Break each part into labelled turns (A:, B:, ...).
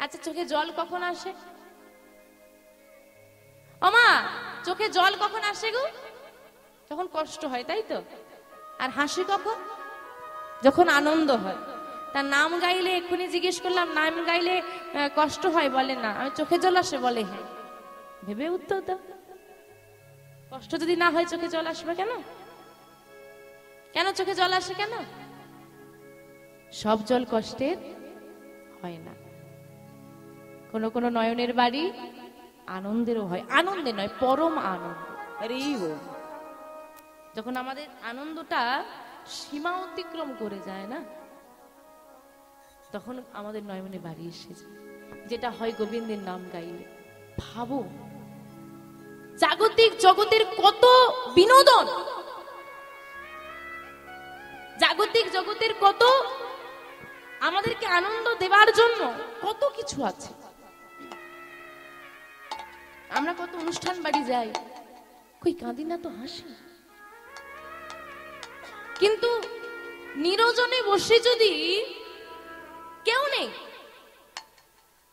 A: আচ্ছা, চোখে জল কখন আসে? ওমা, চোখে জল কখন আসে গো? যখন কষ্ট হয়, তাই তো। আর হাসি কখন? যখন আনন্দ হয়। তার নাম গাইলে, এক্ষুনি জিজ্ঞেস করলাম নাম গাইলে কষ্ট হয়, বলে না। আমি চোখে জল আসে, বলে হ্যাঁ। ভেবে উত্তর দাও, কষ্ট যদি না হয় চোখে জল আসবে কেন? কেন চোখে জল আসে কেন? সব জল কষ্টের হয় না। কোন কোন নয়নের বাড়ি আনন্দেরও হয়। আনন্দে নয়, পরম আনন্দ। যখন আমাদের আনন্দটা সীমা অতিক্রম করে যায় না, তখন আমাদের নয়নে বাড়ি এসে যায়। যেটা হয় গোবিন্দের নাম গাইলে। ভাবো, জাগতিক জগতের কত বিনোদন, জাগতিক জগতের কত আমাদেরকে আনন্দ দেবার জন্য কত কিছু আছে। আমরা কত অনুষ্ঠান বাড়ি যাই, কই কাঁদি না তো হাসি। কিন্তু নিরজনে বসে যদি কেউ নেই,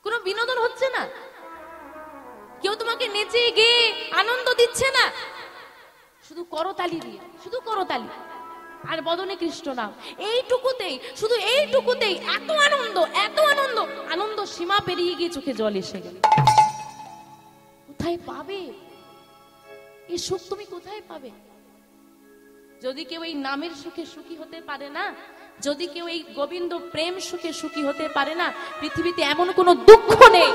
A: কোনো বিনোদন হচ্ছে না, কেউ তোমাকে নেচে গেয়ে আনন্দ দিচ্ছে না, শুধু করতালি দিয়ে, শুধু করতালি আর বদনে কৃষ্ণ নাম, এইটুকুতেই, শুধু এইটুকুতেই এত আনন্দ, এত আনন্দ, আনন্দ সীমা পেরিয়ে গিয়ে চোখে জল এসে গেল। কোথায় পাবে এই সুখ? তুমি কোথায় পাবে? যদি কেউ এই নামের সুখে সুখী হতে পারে না, যদি কেউ এই গোবিন্দ প্রেম সুখে সুখী হতে পারে না, পৃথিবীতে এমন কোনো দুঃখ নেই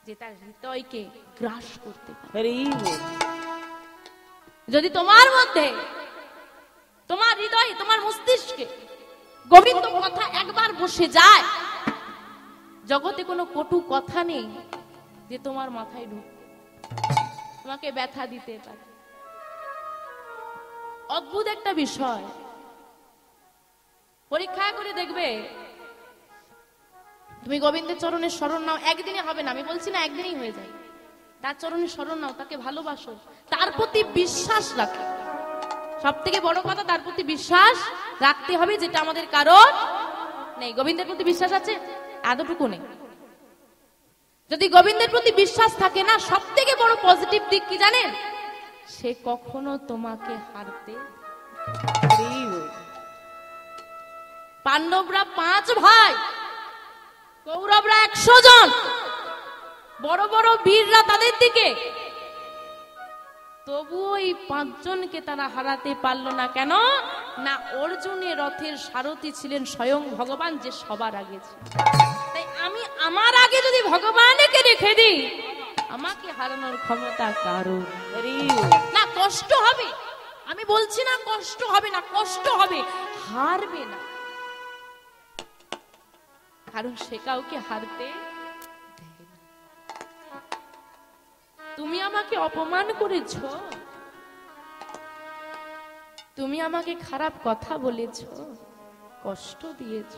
A: যে তার হৃদয়কে গ্রাস করতে পারে। যদি তোমার মধ্যে, তোমার হৃদয়ে, তোমার মস্তিষ্কে গোবিন্দ কথা একবার বসে যায়, জগতে কোনো কটু কথা নেই যে তোমার মাথায় ঢুকে তোমাকে ব্যথা দিতে পারে। অদ্ভুত একটা বিষয়, পরীক্ষা করে দেখবে। তুমি গোবিন্দের চরণের শরণ নাও, একদিনে হবে না, আমি বলছি না একদিনই হয়ে যায়। তার চরণের শরণ নাও, তাকে ভালোবাসো, তার প্রতি বিশ্বাস রাখো। সব থেকে বড় কথা, তার প্রতি বিশ্বাস রাখতে হবে, যেটা আমাদের কারণ নেই। গোবিন্দের প্রতি বিশ্বাস আছে? এতটুকু নেই। যদি গোবিন্দের প্রতি বিশ্বাস থাকে না, সব থেকে বড় পজিটিভ দিক কি জানেন? সে কখনো তোমাকে হারতে। পাণ্ডবরা 5 ভাই, কৌরবরা 100 জন, বড় বড় বীররা তাদের দিকে, তবুও এই 5 জনকে তারা হারাতে পারল না। কেন না? অর্জুনের রথের সারথি ছিলেন স্বয়ং ভগবান, যে সবার আগে ছিল। তাই আমি আমার আগে যদি ভগবানকে রেখে দিই, আমাকে হারানোর ক্ষমতা কারো না। কষ্ট হবে, আমি বলছি না কষ্ট হবে না, কষ্ট হবে, হারবে না, কারণ সে কাউকে হারতে দেয় না। তুমি আমাকে অপমান করেছ, তুমি আমাকে খারাপ কথা বলেছ, কষ্ট দিয়েছ।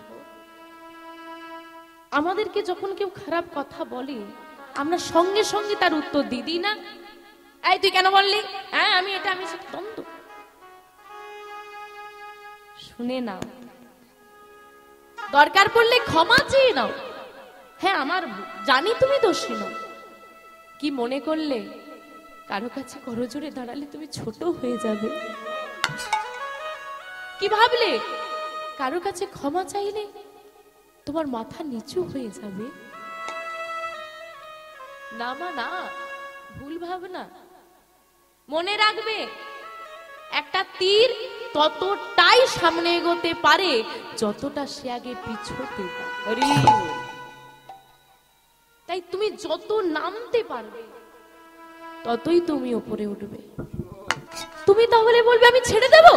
A: আমাদেরকে যখন কেউ খারাপ কথা বলে, আমরা সঙ্গে সঙ্গে তার উত্তর দিই না, এই তুই কেন বললি, হ্যাঁ আমি এটা, আমি সেটা। দ্বন্দ্ব। শুনে নাও, দরকার পড়লে ক্ষমা চেয়ে নাও। হ্যাঁ আমার জানি তুমি দোষী নও, কি মনে করলে কারো কাছে করজোড়ে দাঁড়ালে তুমি ছোট হয়ে যাবে? কি ভাবলে কারো কাছে ক্ষমা চাইলে তোমার মাথা নিচু হয়ে যাবে? না মা না, ভুল ভাবনা। মনে রাখবে, একটা তীর ততটাই সামনে এগোতে পারে যতটা সে আগে পিছোতে পারে। তাই তুমি যত নামতে পারবে ততই তুমি উপরে উঠবে। তুমি তাহলে বলবে আমি ছেড়ে দেব,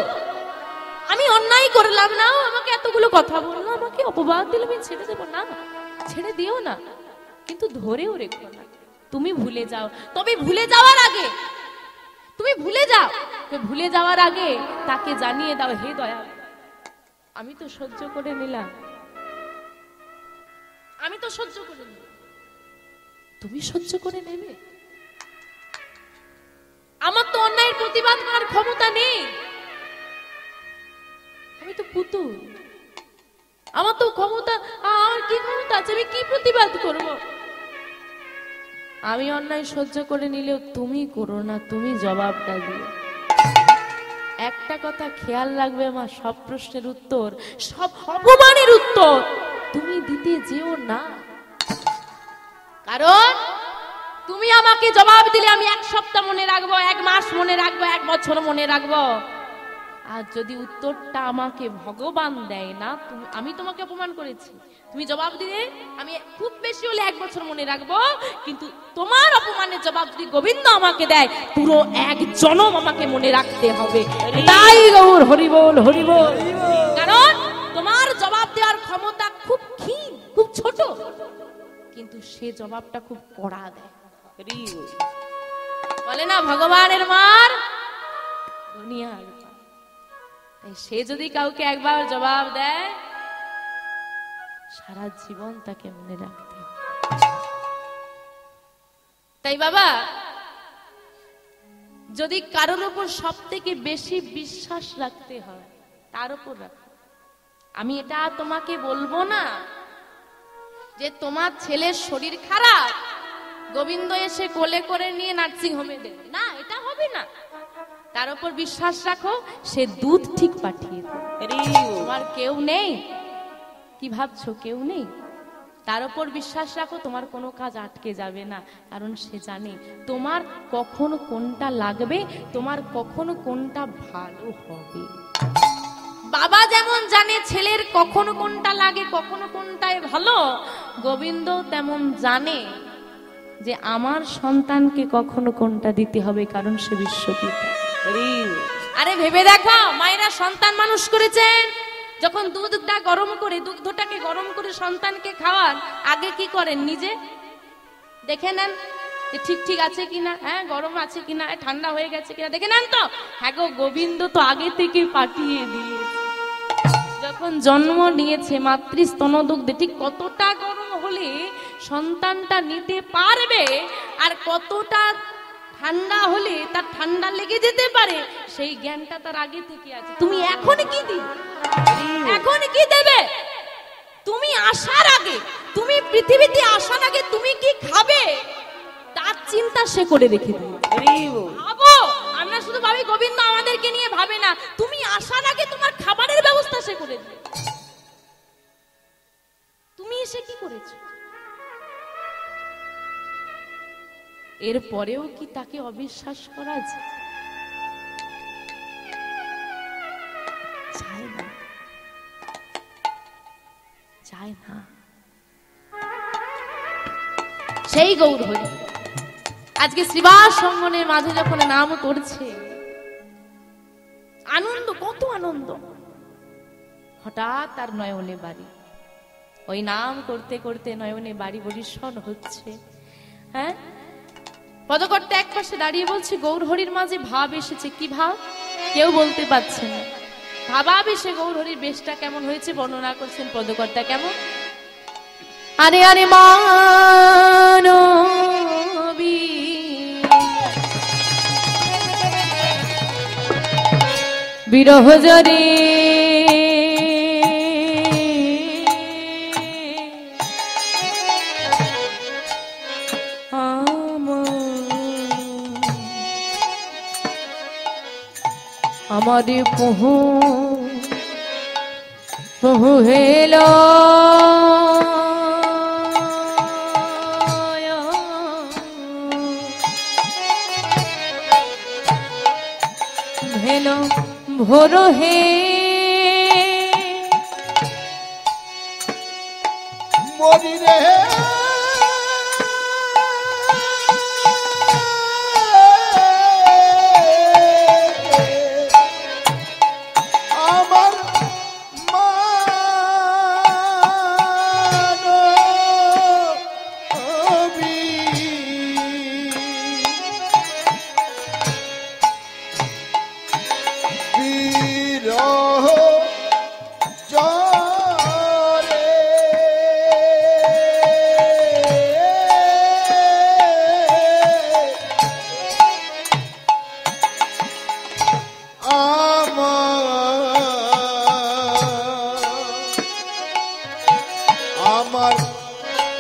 A: আমি অন্যায় করলাম না, আমাকে এতগুলো কথা বললো, আমাকে অপবাদ দিল, আমি ছেড়ে দেব না। ছেড়ে দিও না, কিন্তু ধরেও রেখো না। তুমি ভুলে যাও, তবে ভুলে যাওয়ার আগে, তুমি ভুলে যাও, ভুলে যাওয়ার আগে তাকে জানিয়ে দাও, হে দয়া, আমি তো সহ্য করে নিলাম, আমি তো সহ্য করে নিলাম, তুমি সহ্য করে নেবে? আমার তো অন্যায়ের প্রতিবাদ করার ক্ষমতা নেই, আমি তো পুতুল, আমার তো ক্ষমতা, আর কি ক্ষমতা হচ্ছে, আমি কি প্রতিবাদ করব? আমি অন্যায় সহ্য করে নিলেও তুমি করো না, তুমি জবাবটা দিও। একটা কথা খেয়াল রাখবে মা, সব প্রশ্নের উত্তর, সব অপমানের উত্তর তুমি দিতে যেও না। কারণ তুমি আমাকে জবাব দিলে আমি 1 সপ্তাহ মনে রাখবো, 1 মাস মনে রাখবো, 1 বছর মনে রাখবো। আর যদি উত্তরটা আমাকে ভগবান দেয় না, আমি তোমাকে অপমান করেছি, তুমি জবাব দিলে আমি খুব বেশি হলে 1 বছর মনে রাখবো, কিন্তু তোমার অপমানের জবাব যদি গোবিন্দ আমাকে দেয়, পুরো 1 জনম আমাকে মনে রাখতে হবে। তাই গৌর হরি বল, হরি বল। কারণ তোমার জবাব দেওয়ার ক্ষমতা খুব ক্ষীণ, খুব ছোট, কিন্তু সে জবাবটা খুব কড়া দেয়। বলে না ভগবানের মার দুনিয়ার। সে যদি কাউকে একবার জবাব দেয়, সারা জীবন তাকে মনে রাখতে। তাই বাবা, যদি কারোর উপর সব থেকে বেশি বিশ্বাস রাখতে হয়, তার উপর রাখো। আমি এটা তোমাকে বলবো না যে তোমার ছেলের শরীর খারাপ, গোবিন্দ এসে কোলে করে নিয়ে নার্সিং হোমে দেবে না, এটা হবে না। তার উপর বিশ্বাস রাখো, সে দুধ ঠিক পাঠিয়ে দেবে। তোমার কেউ নেই, কি ভাবছো কেউ নেই? তার উপর বিশ্বাস রাখো, তোমার কোনো কাজ আটকে যাবে না। কারণ সে জানে তোমার কখন কোনটা লাগবে, তোমার কখন কোনটা ভালো হবে। বাবা যেমন জানে ছেলের কখন কোনটা লাগে, কখন কোনটায় ভালো, গোবিন্দ তেমন জানে যে আমার সন্তানকে কখনো কোনটা দিতে হবে, কারণ সে বিশ্বপিতা। আরে ভেবে দেখো, মায়েরা সন্তান মানুষ করেছেন, যখন দুধটা গরম করে, দুগ্ধটাকে গরম করে সন্তানকে খাওয়ান, আগে কি করেন? নিজে দেখে নেন যে ঠিক ঠিক আছে কিনা, হ্যাঁ গরম আছে কিনা, ঠান্ডা হয়ে গেছে কিনা, দেখে নেন তো। হ্যাঁ গো, গোবিন্দ তো আগে থেকে পাঠিয়ে দিয়েছে। যখন জন্ম নিয়েছে, মাতৃস্তন দুগ্ধে ঠিক কতটা গরম হলে সন্তানটা নিতে পারবে, আর কতটা ঠান্ডা হলে তার ঠান্ডা লেগে যেতে পারে, সেই জ্ঞানটা তার আগে থেকে আছে। তুমি এখন কি দিবে? এখন কি দেবে? তুমি আসার আগে, তুমি পৃথিবীতে আসার আগে তুমি কি খাবে, তার চিন্তা সে করে রেখে দিবে। ভাবো, আমরা শুধু ভাবি গোবিন্দ আমাদেরকে নিয়ে ভাবে না, তুমি আসার আগে তোমার খাবারের ব্যবস্থা সে করে দিবে। তুমি এসে কি করেছো? এরপরেও কি তাকে অবিশ্বাস করা যায়? না, যায় না। সেই গৌর হরি আজকে শ্রীবাস সঙ্গনের মাঝে যখন নাম করছে, আনন্দ, কত আনন্দ। হঠাৎ তার নয়নে বাড়ি, ওই নাম করতে করতে নয়নে বাড়ি পরিষ্কার হচ্ছে। হ্যাঁ, পদকর্তা এক পাশে দাঁড়িয়ে বলছে, গৌর হরির মাঝে ভাব এসেছে। কি ভাব? কেউ বলতে পারছে না। ভাবাবেশে গৌর হরির বেশটা কেমন হয়েছে বর্ণনা করছেন পদকর্তা। কেমন? আরে আরে মানবী বিরহ জরে আমারে পহু পহু হেল হেল ভোর হে
B: মরি রে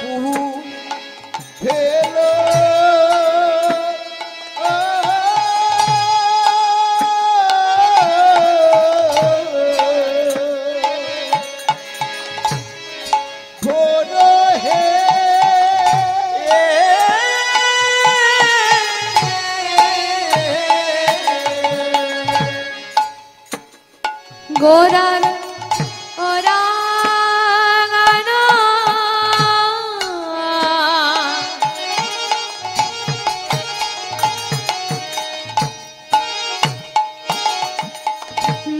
B: কুহু ফেলো
A: গোরার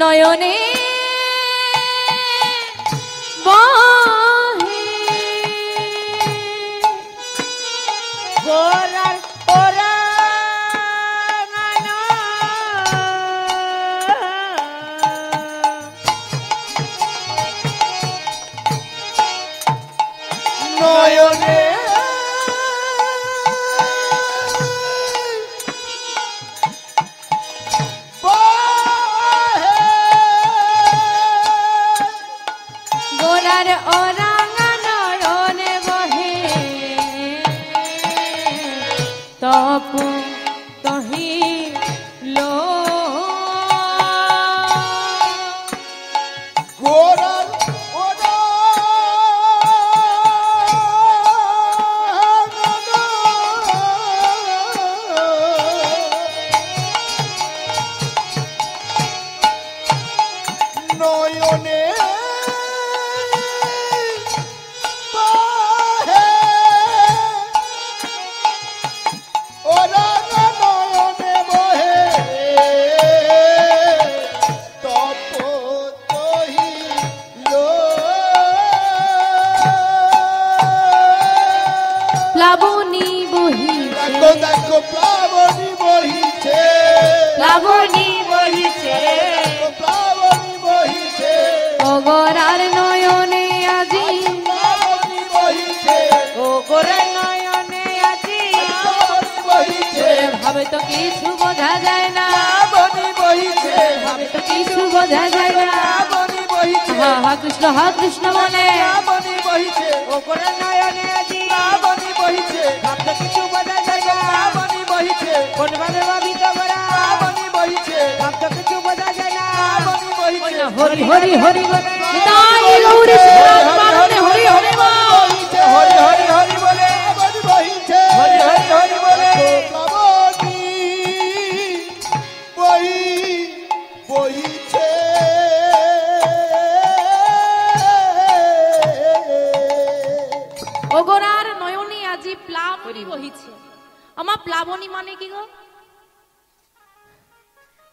A: নয়নে বহে
C: গোরার ওরা
B: নয়নে
A: গোরার ওরাঙা নয়নে বহে তপ তহিলো
B: গোরার ওরা নয়নে বাহে ওরা নয়নে বহে তপ তহিল
A: প্লাবনী বহিছে
B: দেখো দেখো প্লাবনী বহিছে
A: প্লাবনী
C: বহিছে
B: প্লাবনী বহিছে
A: গোরার নয়নে আজি
B: প্লাবনী বহিছে
C: ও গোরার নয়নে আজি
B: প্লাবনী বহিছে
A: ভাবে তো কিছু বোঝা যায় না
B: প্লাবনী বহিছে
A: ভাবে তো কিছু বোঝা যায় না
B: প্লাবনী বহিছে
A: হা কৃষ্ণ বলে
B: প্লাবনী বহিছে
C: ও গোরার নয়নে আজি
B: প্লাবনী বহিছে
C: ভাবতে কিছু বোঝা যায় না
B: প্লাবনী বহিছে
C: কোন ভাবে ভাবিত গোরা
B: প্লাবনী বহিছে
C: ভাবতে কিছু বোঝা যায় না
B: প্লাবনী বহিছে
A: হরি হরি হরি নিতাই গৌরী শ্রীরাম বারণে হরি হরি বল।
B: বহিছে হরি হরি হরি বলে প্লাবনী বহিছে হরি হরি হরি বলে প্লাবনী বহিছে
A: ও গোরার নয়নে আজি প্লাবনী বহিছে। আমার প্লাবনী মানে কি গো?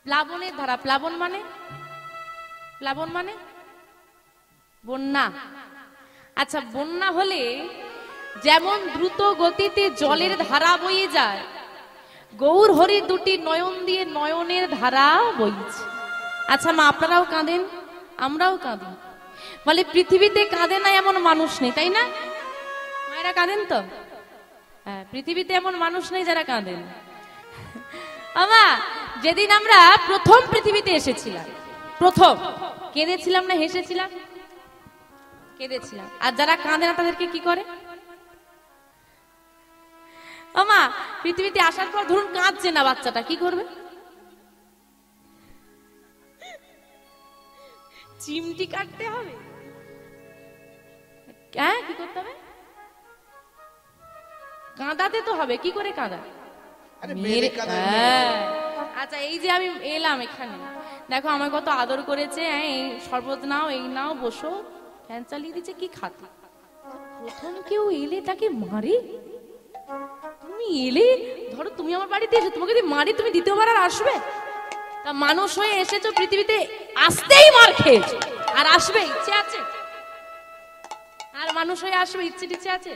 A: প্লাবনের ধারা। প্লাবন মানে প্লাবন মানে বন্যা। আচ্ছা, বন্যা হলে যেমন দ্রুত গতিতে জলের ধারা বয়ে যায়, গৌর হরি দুটি নয়ন দিয়ে নয়নের ধারা বইছে। আচ্ছা মা, আপনারাও কাঁদেন, আমরাও কাঁদি, বলে পৃথিবীতে কাঁদে না এমন মানুষ নেই, তাই না? মায়েরা কাঁদেন তো? হ্যাঁ, পৃথিবীতে এমন মানুষ নেই যারা কাঁদেন। আমা, যেদিন আমরা প্রথম পৃথিবীতে এসেছিলাম, প্রথম কেঁদেছিলাম না হেসেছিলাম? কেঁদেছিলাম। আর যারা কাঁদে না তাদেরকে কি করে? আমা, পৃথিবীতে আসার পর ধরুন কাঁদছে না বাচ্চাটা, কি করবে? চিমটি কাটতে হবে। হ্যাঁ, কি করতে হবে? কাঁদাতে তো হবে। কি করে কাঁদা? হ্যাঁ। আচ্ছা, এই যে আমি এলাম এখানে, দেখো আমার কত আদর করেছে, এই শরবত নাও, এই নাও, বসো, ফ্যান চালিয়ে দিচ্ছে, কি খাতে। প্রথম কেউ এলে তাকে মারে? তুমি এলে, ধরো তুমি আমার বাড়িতে এসে তোমাকে যদি মারি, তুমি দ্বিতীয়বার আর আসবে? তা মানুষ হয়ে এসেছো পৃথিবীতে, আসতেই মার খেয়েছো, আর আসবে ইচ্ছে আছে? আর মানুষ হয়ে আসবে ইচ্ছে টিচ্ছে আছে?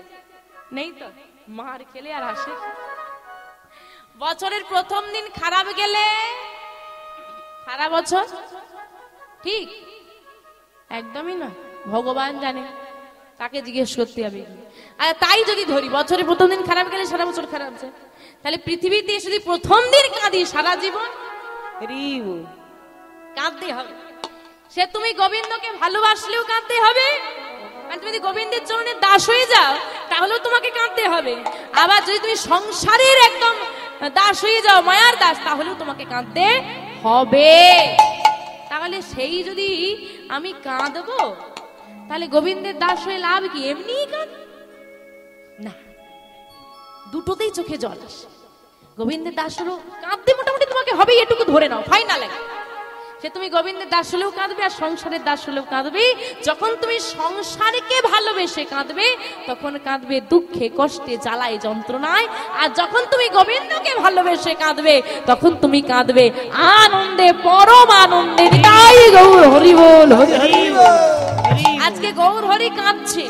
A: নেই তো। মার খেলে আর আসে? বছরের প্রথম দিন খারাপ গেলে সারা বছর ঠিক একদমই না, ভগবান জানে, তাকে জিজ্ঞেস করতে হবে। আর তাই যদি ধরি বছরের প্রথম দিন খারাপ গেলে সারা বছর খারাপ যায়, তাহলে পৃথিবীতে যদি প্রথম দিন কাঁদি সারা জীবন কাঁদতে হবে। সে তুমি গোবিন্দকে ভালোবাসলেও কাঁদতে হবে, আর তুমি যদি গোবিন্দের চরণে দাস হয়ে যাও, তাহলেও তোমাকে কাঁদতে হবে। আবার যদি তুমি সংসারের একদম দাস হয়ে যাও, মায়ার দাস, তাহলেও তোমাকে কাঁদতে হবে। তাহলে সেই যদি আমি কাঁদবো, তাহলে গোবিন্দের দাস হয়ে লাভ কি? এমনি কাঁদ না, দুটোতেই চোখে জল আসে। গোবিন্দের দাস হলো কাঁদতে মোটামুটি তোমাকে হবে, এটুকু ধরে নাও ফাইনাল। সে তুমি গোবিন্দের দাস হলেও কাঁদবে আর সংসারের দাস হলেও কাঁদবে। যখন তুমি সংসারকে ভালোবেসে কাঁদবে, তখন কাঁদবে দুঃখে, কষ্টে, জ্বালায়, যন্ত্রণায়। আর যখন তুমি গোবিন্দকে ভালোবেসে কাঁদবে, তখন তুমি কাঁদবে আনন্দে, পরম আনন্দে। তাই গৌর হরি বল, হরি হরি বল। আজকে গৌর হরি কাঁদছে,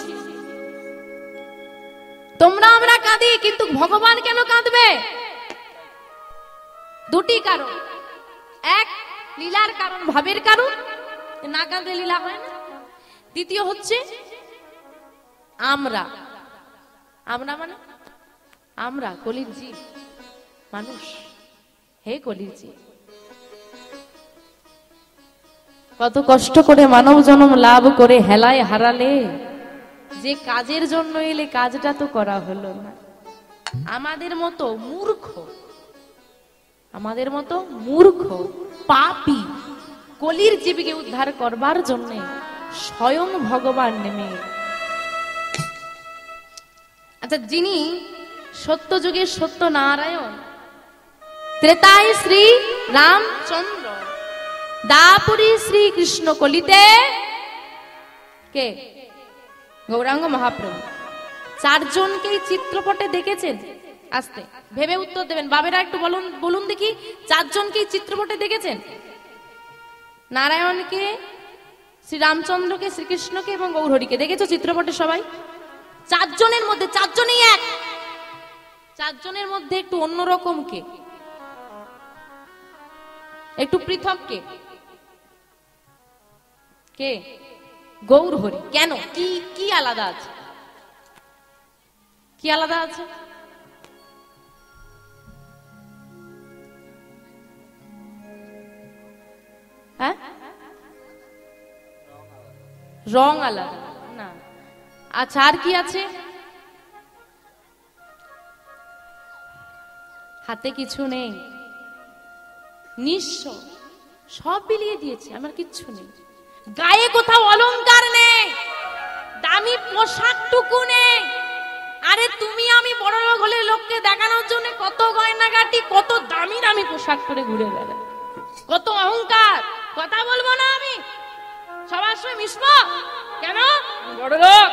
A: তোমরা আমরা কাঁদি, কিন্তু ভগবান কেন কাঁদবে? দুটি কারণ। এক, লীলার কারণ, ভাবের কারণ, না কাঁদলে লীলা হয় না। দ্বিতীয় হচ্ছে আমরা মানে আমরা কলির জীব মানুষ। হে কলির জীব, কত কষ্ট করে মানব জন্ম লাভ করে হেলায় হারালে, যে কাজের জন্য এলে কাজটা তো করা হলো না। আমাদের মতো মূর্খ পাপী কলির জীবকে উদ্ধার করবার জন্য স্বয়ং ভগবান নেমে। আচ্ছা, যিনি সত্য যুগের সত্য নারায়ণ, ত্রেতায় শ্রী রামচন্দ্র, দাপুরী শ্রী কৃষ্ণ, কলিতে কে? গৌরাঙ্গ মহাপ্রভু। চারজনকে চিত্রপটে দেখেছেন? আস্তে ভেবে উত্তর দেবেন বাবেরা, একটু বলুন দেখি, চারজনকে চিত্রপটে দেখেছেন? নারায়ণকে, শ্রী রামচন্দ্রকে, শ্রীকৃষ্ণকে এবং গৌরহরিকে দেখেছো চিত্রপটে সবাই? চারজনের মধ্যে চারজনেই এক, চারজনের মধ্যে একটু অন্যরকম কে, একটু পৃথক কে? কে? গৌরহরি। কেন? কি আলাদা আছে? কি আলাদা আছে? হ্যাঁ, রং আলাদা না। আচ্ছা, আর কি আছে? হাতে কিছু নেই, নিঃস্ব, সব বিলিয়ে দিয়েছে, আমার কিচ্ছু নেই। গায়ে কোথাও অলংকার নেই, দামি পোশাকটুকু নেই। আরে তুমি আমি বড় লোক হলে লোককে দেখানোর জন্য কত গয়নাগাটি, কত দামি দামি পোশাক পরে ঘুরে বেড়ায়, কত অহংকার। কথা বলবো না আমি, সবার সঙ্গে মিশবো কেন? বড় লোক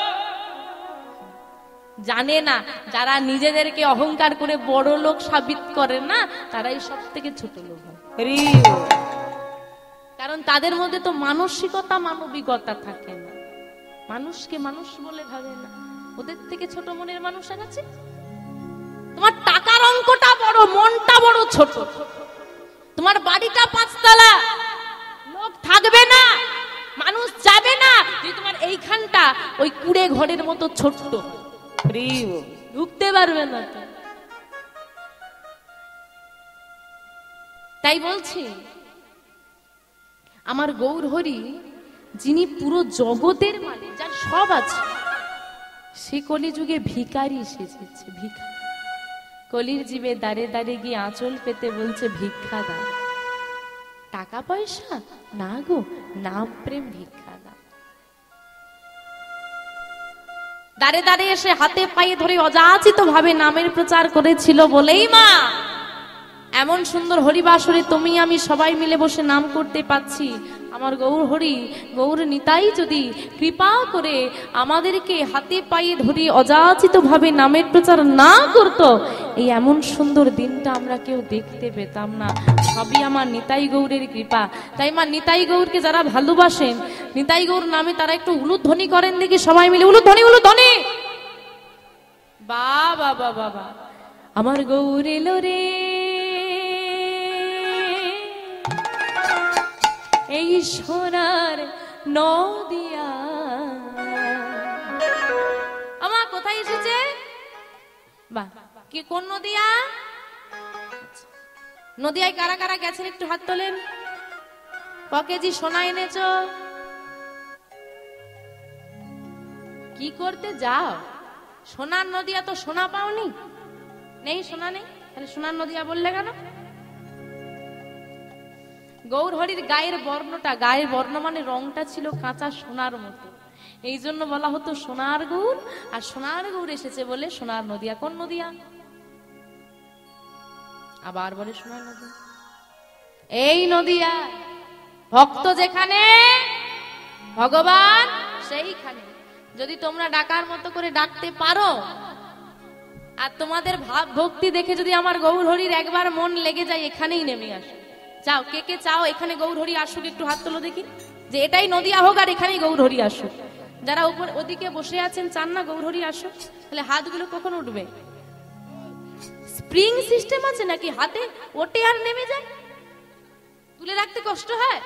A: জানে না, যারা নিজেদেরকে অহংকার করে বড় লোক সাবিত করে না, তারাই সব থেকে ছোট লোক হয়। কারণ তাদের মধ্যে তো মানসিকতা, মানবিকতা থাকে না, মানুষকে মানুষ বলে ভাবে না। ওদের থেকে ছোট মনের মানুষ আছে? তোমার টাকার অঙ্কটা বড়, মনটা বড় ছোট। তোমার বাড়িটা 5 তলা, লোক থাকবে না, মানুষ যাবে না, তোমার এইখানটা ওই কুড়ে ঘরের মতো ছোট্ট, ঢুকতে পারবে না তো। তাই বলছি, আমার গৌরহরি যিনি পুরো জগতের মালিক, যার সব আছে, সে কলিযুগে ভিখারি সেজেছে। ভিখারি কলির জীবে দাঁড়ে দাঁড়ে গিয়ে আঁচল পেতে বলছে ভিক্ষা দাও। টাকা পয়সা না গো, নাম প্রেম, ভিক্ষা দাও। দাঁড়ে দাঁড়িয়ে এসে হাতে পায়ে ধরে অযাচিত ভাবে নামের প্রচার করেছিল বলেই মা এমন সুন্দর হরিবাসরে তুমি আমি সবাই মিলে বসে নাম করতে পাচ্ছি। আমার গৌর হরি, গৌর নিতাই যদি কৃপা করে আমাদেরকে হাতে পায়ে ধরে অযাচিত ভাবে নামের প্রচার না করত, এই এমন সুন্দর দিনটা আমরা কেউ দেখতে পেতাম না। সবই আমার নিতাই গৌরের কৃপা। তাই মা, নিতাই গৌরকে যারা ভালোবাসেন, নিতাই গৌর নামে তারা একটু উলুধ্বনি করেন দেখি সবাই মিলে। উলুধ্বনি, উলুধ্বনি। বাবা বাবা বাবা, আমার গৌর এলো রে, এই সোনার নদিয়া। আমার কোথায় এসেছে? বাহ, কি কোন নদিয়া? নদিয়ায় কারা কারা গেছেন একটু হাত তোলেন। ক কেজি সোনা এনেছো? কি করতে যাও? সোনার নদিয়া তো সোনা পাওনি, নেই সোনা নেই, তাহলে সোনার নদিয়া বললে কেন? গৌরহরির গায়ের বর্ণটা, গায়ের বর্ণ মানে রংটা ছিল কাঁচা সোনার মতো, এই জন্য বলা হতো সোনার গৌর। আর সোনার গৌর এসেছে বলে সোনার নদিয়া। কোন নদিয়া? আবার বলে সোনার নদিয়া। এই নদিয়া ভক্ত যেখানে, ভগবান সেইখানে। যদি তোমরা ডাকার মতো করে ডাকতে পারো, আর তোমাদের ভাব ভক্তি দেখে যদি আমার গৌরহরির একবার মন লেগে যায়, এখানেই নেমে আসো। চাও, কে কে চাও এখানে গৌরহরি আসুক? একটু হাত তোলো দেখি, যে এটাই নদিয়া হোক আর এখানেই গৌরহরি আসুক। যারা উপর ওদিকে বসে আছেন চান না গৌরহরি আসুক, তাহলে হাতগুলো কখন উঠবে? স্প্রিং সিস্টেম আছে নাকি হাতে ওঠে আর নেমে যায়? তুলে রাখতে কষ্ট হয়?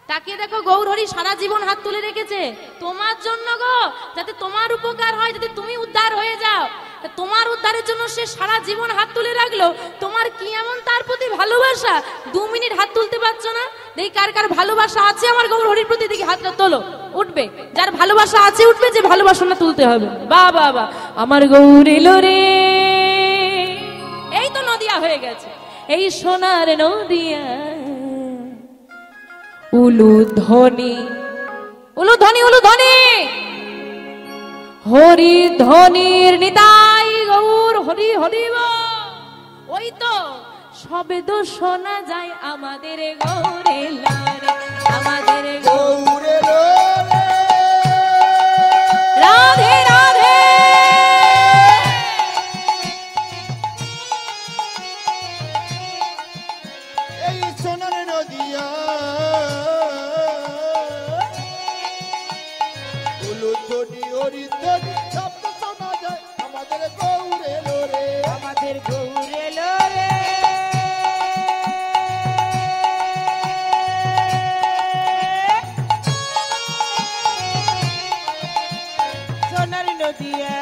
A: তাকিয়ে দেখো, গৌরহরি সারা জীবন হাত তুলে রেখেছে তোমার জন্য গো, যাতে তোমার উপকার হয়, যাতে তুমি উদ্ধার হয়ে যাও। তোমার উদ্ধারের জন্য সে সারা জীবন হাত তুলে রাখলো। তোমার কি এমন তার প্রতি ভালোবাসা, 2 মিনিট হাত তুলতে পারছো না? দেখি কার কার ভালোবাসা আছে আমার গৌরহরির প্রতি, দেখি হাতটা তোলো। উঠবে, যার ভালোবাসা আছে উঠবে, যে ভালোবাসা না তুলতে হবে। বা বা বা, আমার গৌর এলো রে। এই তো নদিয়া হয়ে গেছে, এই সোনার নদিয়া। উলুধ্বনি, উলুধ্বনি, উলুধ্বনি, হরি ধ্বনির নিতাই গৌর হরি হরিব। ওই তো সবে তো শোনা যায় আমাদের গৌরে লারে, আমাদের
B: গৌরে লোরে।
A: রাধে রাধে।
B: এই সোনার নদিয়া উলুধ্বনি হরিধ্বনি শব্দ শোনা যায় আমাদের গৌরে লোরে,
C: আমাদের গৌরে লোরে। সোনার নদিয়া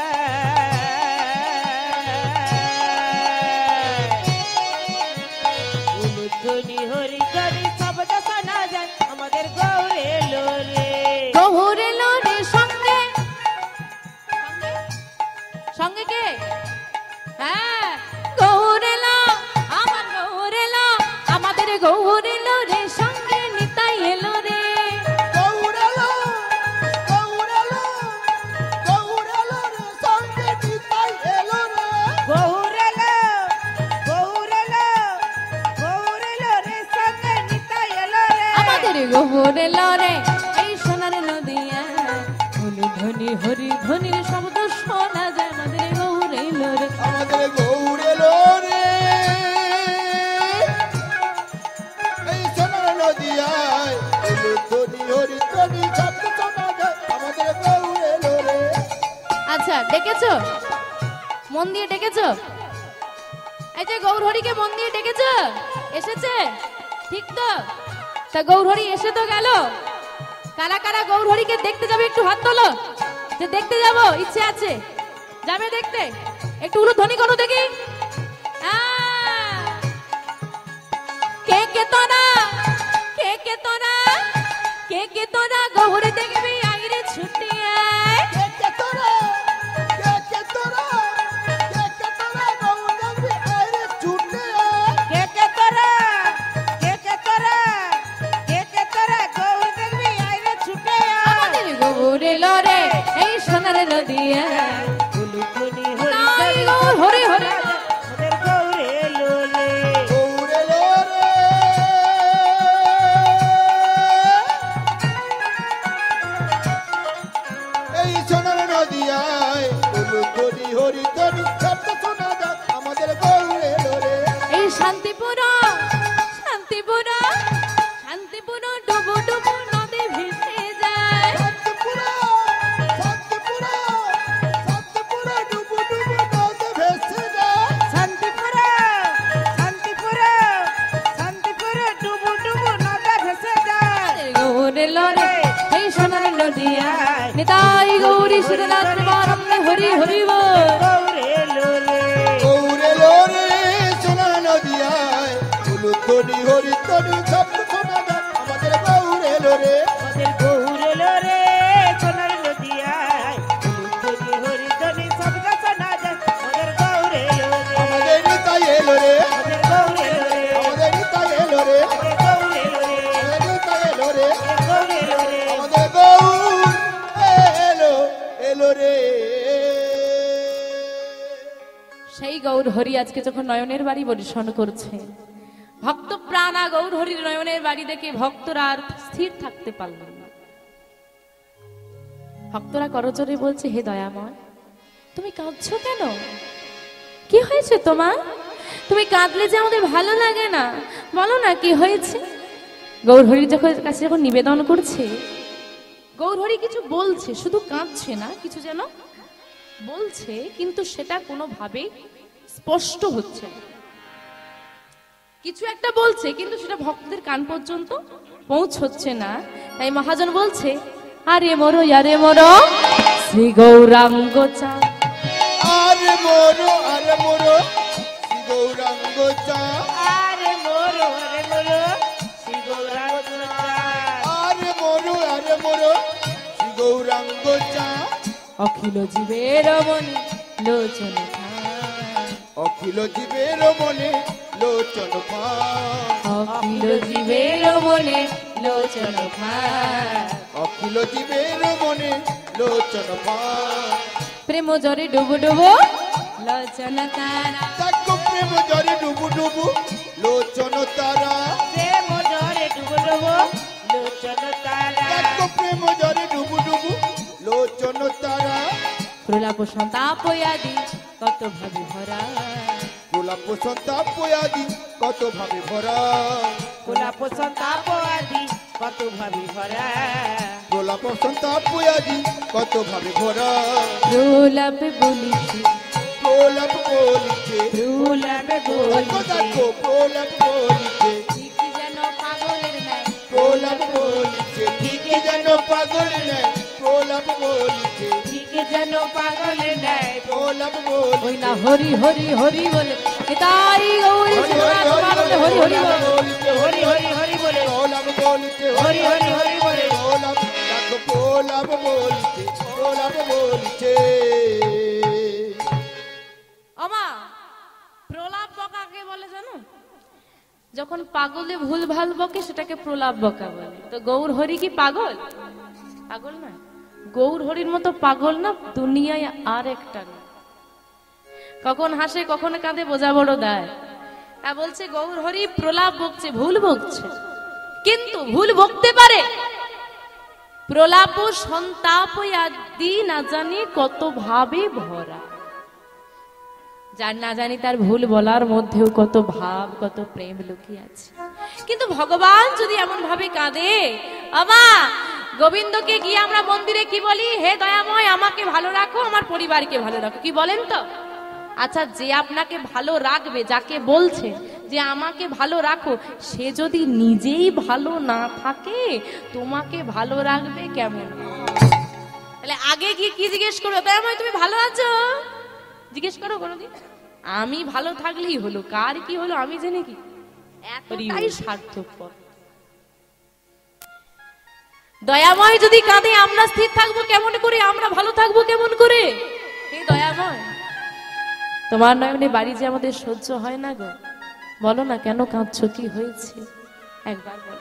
C: উলুধ্বনি হরিধ্বনি শব্দ শোনা যায় আমাদের গৌরে লোরে।
A: গৌরে লোরে সঙ্গে, সঙ্গে কে? হ্যাঁ, গৌরে লো, আমার গৌরে লো, আমাদের গৌরে লোরে সঙ্গে নিতাই এলো রে।
B: গৌরে লো, গৌরে লো, গৌরে লোরে সঙ্গে নিতাই এলো রে।
C: গৌরে লো, গৌরে লো, গৌরে লোরে সঙ্গে নিতাই এলো রে।
A: আমাদের গৌরে লোরে এই সোনার নদিয়া, উলুধ্বনি হরি ধ্বনির শব্দ শোনা যায় আমাদের গৌরে লোরে।
B: আমাদের গৌরে লোরে। এই সোনার নদিয়ায় উলুধ্বনি হরিধ্বনি শব্দ শোনা যায় আমাদের গৌরে লোরে।
A: আচ্ছা, ডেকেছো? মন দিয়ে ডেকেছো? এই যে গৌরহরিকে মন দিয়ে ডেকেছো? এসেছে? ঠিক তো? তা গৌরহরি এসে তো গেল। কারা কারা গৌরহরিকে দেখতে যাবে একটু হাত তোলো, যে দেখতে যাব ইচ্ছে আছে, যাবে দেখতে? একটু উলুধ্বনি করো দেখি। কে কে তোরা, কে কে তোরা, কে কে তোরা গৌরে দেখবি আইরে ছুটি আয়।
B: কে কে তোরা, কে কে তোরা, কে কে তোরা গৌরে দেখবি আইরে ছুটে আয়।
C: কে কে তোরা, কে কে তোরা, কে কে তোরা গৌর দেখবি আইরে ছুটে আয়।
A: আমাদের গৌরে লরে এই সোনার নদিয়া,
C: উলুধ্বনি
A: তাই গৌর হরি হরি।
C: আমাদের গৌরে লোরে।
B: গৌরে লোরে। এই সোনার নদিয়ায় উলুধ্বনি হরিধ্বনি শব্দ শোনা যায় আমাদের গৌরে লোরে।
A: এই শান্তিপুর, শান্তিপুর, শান্তিপুর ডুবু ডুবু নদী ভেসে যায়।
B: শান্তিপুরা, শান্তিপুরা, শান্তিপুরা ডুবু ডুবু নদে ভেসে যায়।
C: শান্তিপুরা, শান্তিপুরা, শান্তিপুরা ডুবু ডুবু নদে ভেসে যায়।
A: গৌরে লরে এই সোনার নদিয়া, নিতাই গৌরী শ্রীনাথ মারম্মে হরি হরি বল।
C: গৌরে লোরে।
B: গৌরে লোরে সোনার নদিয়ায় উলুধ্বনি হরিধ্বনি শব্দ শোনা যায় আমাদের গৌরে লোরে।
C: আমাদের গৌরে লোরে সোনার নদিয়ায় উলুধ্বনি হরিধ্বনি শব্দ
A: সেই গৌর হরি আজকে যখন নয়নের বাড়ি বর্ষণ করছে, ভক্ত প্রাণা গৌর হরির নয়নের বাড়ি দেখে ভক্তরা আর স্থির থাকতে পারলেন না। ভক্তরা করজোরে বলছে, হে দয়াময়, তুমি কাঁদছো কেন? কি হয়েছে তোমার? তুমি কাঁদলে যে আমাদের ভালো লাগে না, বলো না কি হয়েছে। গৌর হরির কাছে যখন নিবেদন করছে, গৌর হরি কিছু বলছে, শুধু কাঁদছে না, কিছু যেন বলছে, কিন্তু সেটা কোনোভাবেই স্পষ্ট হচ্ছে না। কিছু একটা বলছে কিন্তু সেটা ভক্তদের কান পর্যন্ত পৌঁছচ্ছে না। তাই মহাজন বলছে, আরে মোরো শ্রী গৌরাঙ্গ চা,
B: আরে মোরো শ্রী গৌরাঙ্গ চা,
C: আরে মোরো শ্রী গৌরাঙ্গ চা,
B: আরে মোরো শ্রী গৌরাঙ্গ চা,
A: অখিল জীবের মনে লোচন ভার,
B: অখিল জীবের মনে লোচন ভার,
A: অখিল জীবের মনে লোচন ভার,
B: অখিল জীবের মনে লোচন ভার,
A: প্রেম জরে ডুবু ডুবু লোচন তারা,
B: তাকো প্রেম জরে ডুবু ডুবু লোচন তারা,
C: প্রেম জরে ডুবু ডুবু লোচন তারা,
B: তাকো প্রেম জরে ডুবু ডুবু লোচন তারা,
A: প্রলাপ সন্তাপ আদি কত ভাবে ভরা,
B: গোলাপ সন্তাপ আদি কত ভাবে ভরা,
C: গোলাপ সন্তাপ আদি কত ভাবি ভরা,
B: গোলাপ সন্তাপ আদি কত ভাবে ভরা,
A: প্রলাপ বলিছে,
B: গোলাপ বলিছে,
C: গোলাপ
B: দেখো দেখো গোলাপ বলিছে,
A: ঠিক যেন পাগলের ন্যায়,
B: গোলাপ বলিছে, ঠিক যেন পাগল নেয়, গোলাপ বলিছে,
C: ঠিক যেন পাগল নেয়,
B: গোলাপ বলিছে,
A: ওই না হরি হরি হরি বলে, তাই গৌরী সোনা তোমার বলে হরি হরি বলে,
C: হরি হরি হরি বলে,
B: গোলাপ বলিছে,
C: হরি হরি হরি বলে,
B: গোলাপ দেখো গোলাপ বলিছে, গোলাপ বলিছে।
A: আমা প্রলাপ বকাকে বলে জানো? যখন পাগলে ভুল ভাল বকে সেটাকে প্রলাপ বকা বলে। তো গৌর হরি কি পাগল? পাগল না। গৌর হরির মতো পাগল না দুনিয়ায় আর একটা না। কখন হাসে কখন কাঁদে বোঝা বড় দায়। তা বলছে গৌর হরি প্রলাপ বকছে, ভুল বকছে, কিন্তু ভুল বকতে পারে। প্রলাপ সন্তাপ আদি না জানি কত ভাবে ভরা। যার না জানি তার ভুল বলার মধ্যেও কত ভাব কত প্রেম লুকিয়ে আছে। কিন্তু ভগবান যদি এমন ভাবে কাঁদে, আমা গোবিন্দকে গিয়ে আমরা মন্দিরে কি বলি? হে দয়াময় আমাকে ভালো রাখো, আমার পরিবারকে ভালো রাখো, কি বলেন তো? আচ্ছা, যে আপনাকে ভালো রাখবে, যাকে বলছে যে আমাকে ভালো রাখো, সে যদি নিজেই ভালো না থাকে তোমাকে ভালো রাখবে কেমন? তাহলে আগে গিয়ে কি জিজ্ঞেস করো? দয়াময় তুমি ভালো আছো? জিজ্ঞেস করো কোনোদিন? আমি ভালো থাকলেই হলো, কার কি হলো আমি জেনে কি? এতটাই স্বার্থপর। দয়াময় যদি কাঁদে আমরা স্থির থাকবো কেমন করে? আমরা ভালো থাকবো কেমন করে? হে দয়াময়, তোমার নয়নে বাড়ি যে আমাদের সহ্য হয় না গো। বলো না কেন কাঁদছো, কি হয়েছে একবার বল।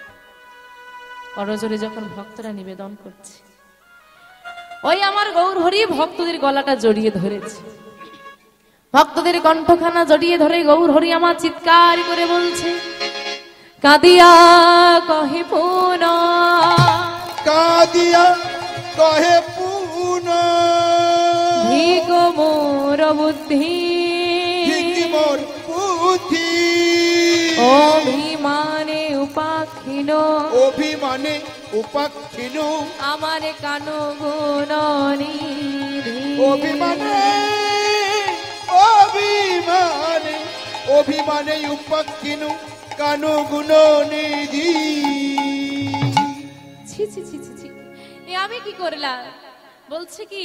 A: করজোরে যখন ভক্তরা নিবেদন করছে, ওই আমার গৌর হরি ভক্তদের গলাটা জড়িয়ে ধরেছে, ভক্তদের কণ্ঠখানা জড়িয়ে ধরে গৌর হরি আমার চিৎকার করে বলছে, কাঁদিয়া কহে পুনা,
B: কাঁদিয়া কহে পুনা,
A: ভিগ মোর বুদ্ধি,
B: মোর বুদ্ধি,
A: অভিমানে উপাক্ষীণ,
B: অভিমানে উপাক্ষীণ,
A: আমার কানো গুণ নিধি,
B: অভিমানে অভিমানে অভিমানে উপাক্ষীণ, কানো গুণ নিধি।
A: ছি ছি ছি ছি ছি, এ আমি কি করলাম? বলছে কি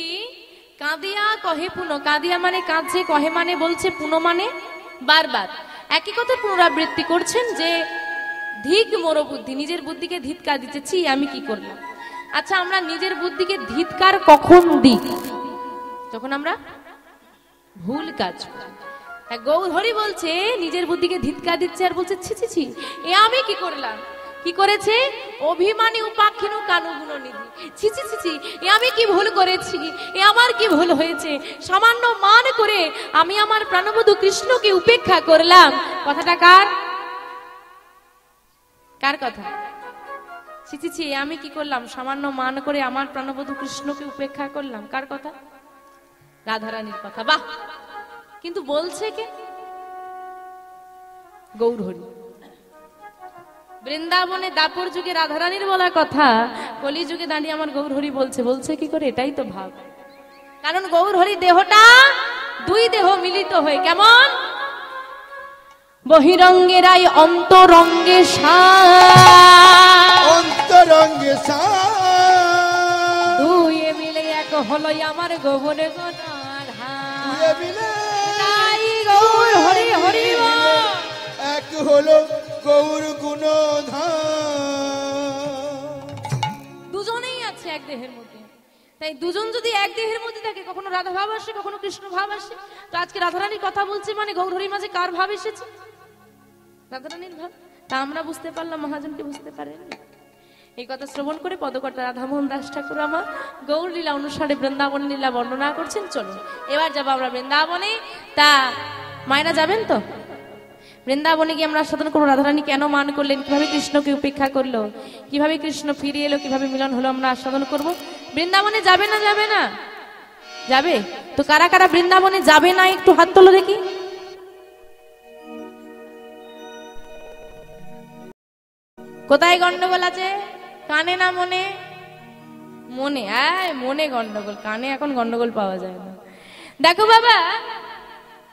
A: কাঁদিয়া কহে পুনো, কাঁদিয়া মানে কাঁদছে, কহে মানে বলছে, পুনো মানে বারবার একই কথা পুনরাবৃত্তি করছেন যে ধিক মোর বুদ্ধি, নিজের বুদ্ধিকে ধিৎকার দিচ্ছে। ছি আমি কি করলাম? আচ্ছা, আমরা নিজের বুদ্ধিকে ধিৎকার কখন দিই? যখন আমরা ভুল কাজ করি। গৌর হরি বলছে নিজের বুদ্ধিকে ধিৎকার দিচ্ছে আর বলছে ছি ছি ছি, এ আমি কি করলাম? কি করেছে? অভিমানী উপাখ্যানু কানুগুণ নিধি। ছি ছি ছি ছি, এ আমি কি ভুল করেছি, এ আমার কি ভুল হয়েছে, সামান্য মান করে আমি আমার প্রাণবধূ কৃষ্ণকে উপেক্ষা করলাম। কথাটা কার? কার কথা? ছি ছি ছি, আমি কি করলাম, সামান্য মান করে আমার প্রাণবধূ কৃষ্ণকে উপেক্ষা করলাম। কার কথা? রাধারানীর কথা। বাহ, কিন্তু বলছে কে? গৌরহরি। বৃন্দাবনে দাপর যুগে রাধারানীর বলা কথা কলি যুগে দাঁড়িয়ে আমার গৌরহরি বলছে। বলছে কি করে? এটাই তো ভাব। কারণ গৌরহরি দেহটা দুই দেহ মিলিত হয়ে কেমন? বহিরঙ্গেরাই অন্তরঙ্গে
B: অন্তরঙ্গে
A: দুয়ে মিলে এক হলো আমার গোবরে গোনার
B: দুয়ে মিলে
A: তাই গৌর হরি হরি
B: এক হলো গৌর গুণ।
A: দুজনেই আছে এক দেহের মধ্যে। তাই দুজন যদি এক দেহের মধ্যে থাকে, কখনো রাধা ভাব আসে, কখনো কৃষ্ণ ভাব আসে। তো আজকে রাধারানীর কথা বলছে মানে গৌরহরির মাঝে কার ভাব এসেছে? রাধারানীর ভাব। তা আমরা বুঝতে পারলাম, মহাজনকে বুঝতে পারেননি। এই কথা শ্রবণ করে পদকর্তা রাধামোহন দাস ঠাকুর আমার গৌর লীলা অনুসারে বৃন্দাবন লীলা বর্ণনা করছেন। চলুন এবার যাবো আমরা বৃন্দাবনে। তা মায়েরা যাবেন তো? বৃন্দাবনে গিয়ে আমরা আস্বাদন করবো রাধারানী কেন মান করলেন, কিভাবে কৃষ্ণকে উপেক্ষা করলো, কিভাবে কৃষ্ণ ফিরে এলো, কিভাবে মিলন হলো, আমরা আস্বাদন করব। বৃন্দাবনে যাবে না? যাবে না? যাবে তো। কারা কারা বৃন্দাবনে যাবে না একটু হাত তোলো দেখি। কোথায় গন্ডগোল আছে? কানে না মনে? মনে। মনে গন্ডগোল, কানে এখন গন্ডগোল পাওয়া যায় না। দেখো বাবা,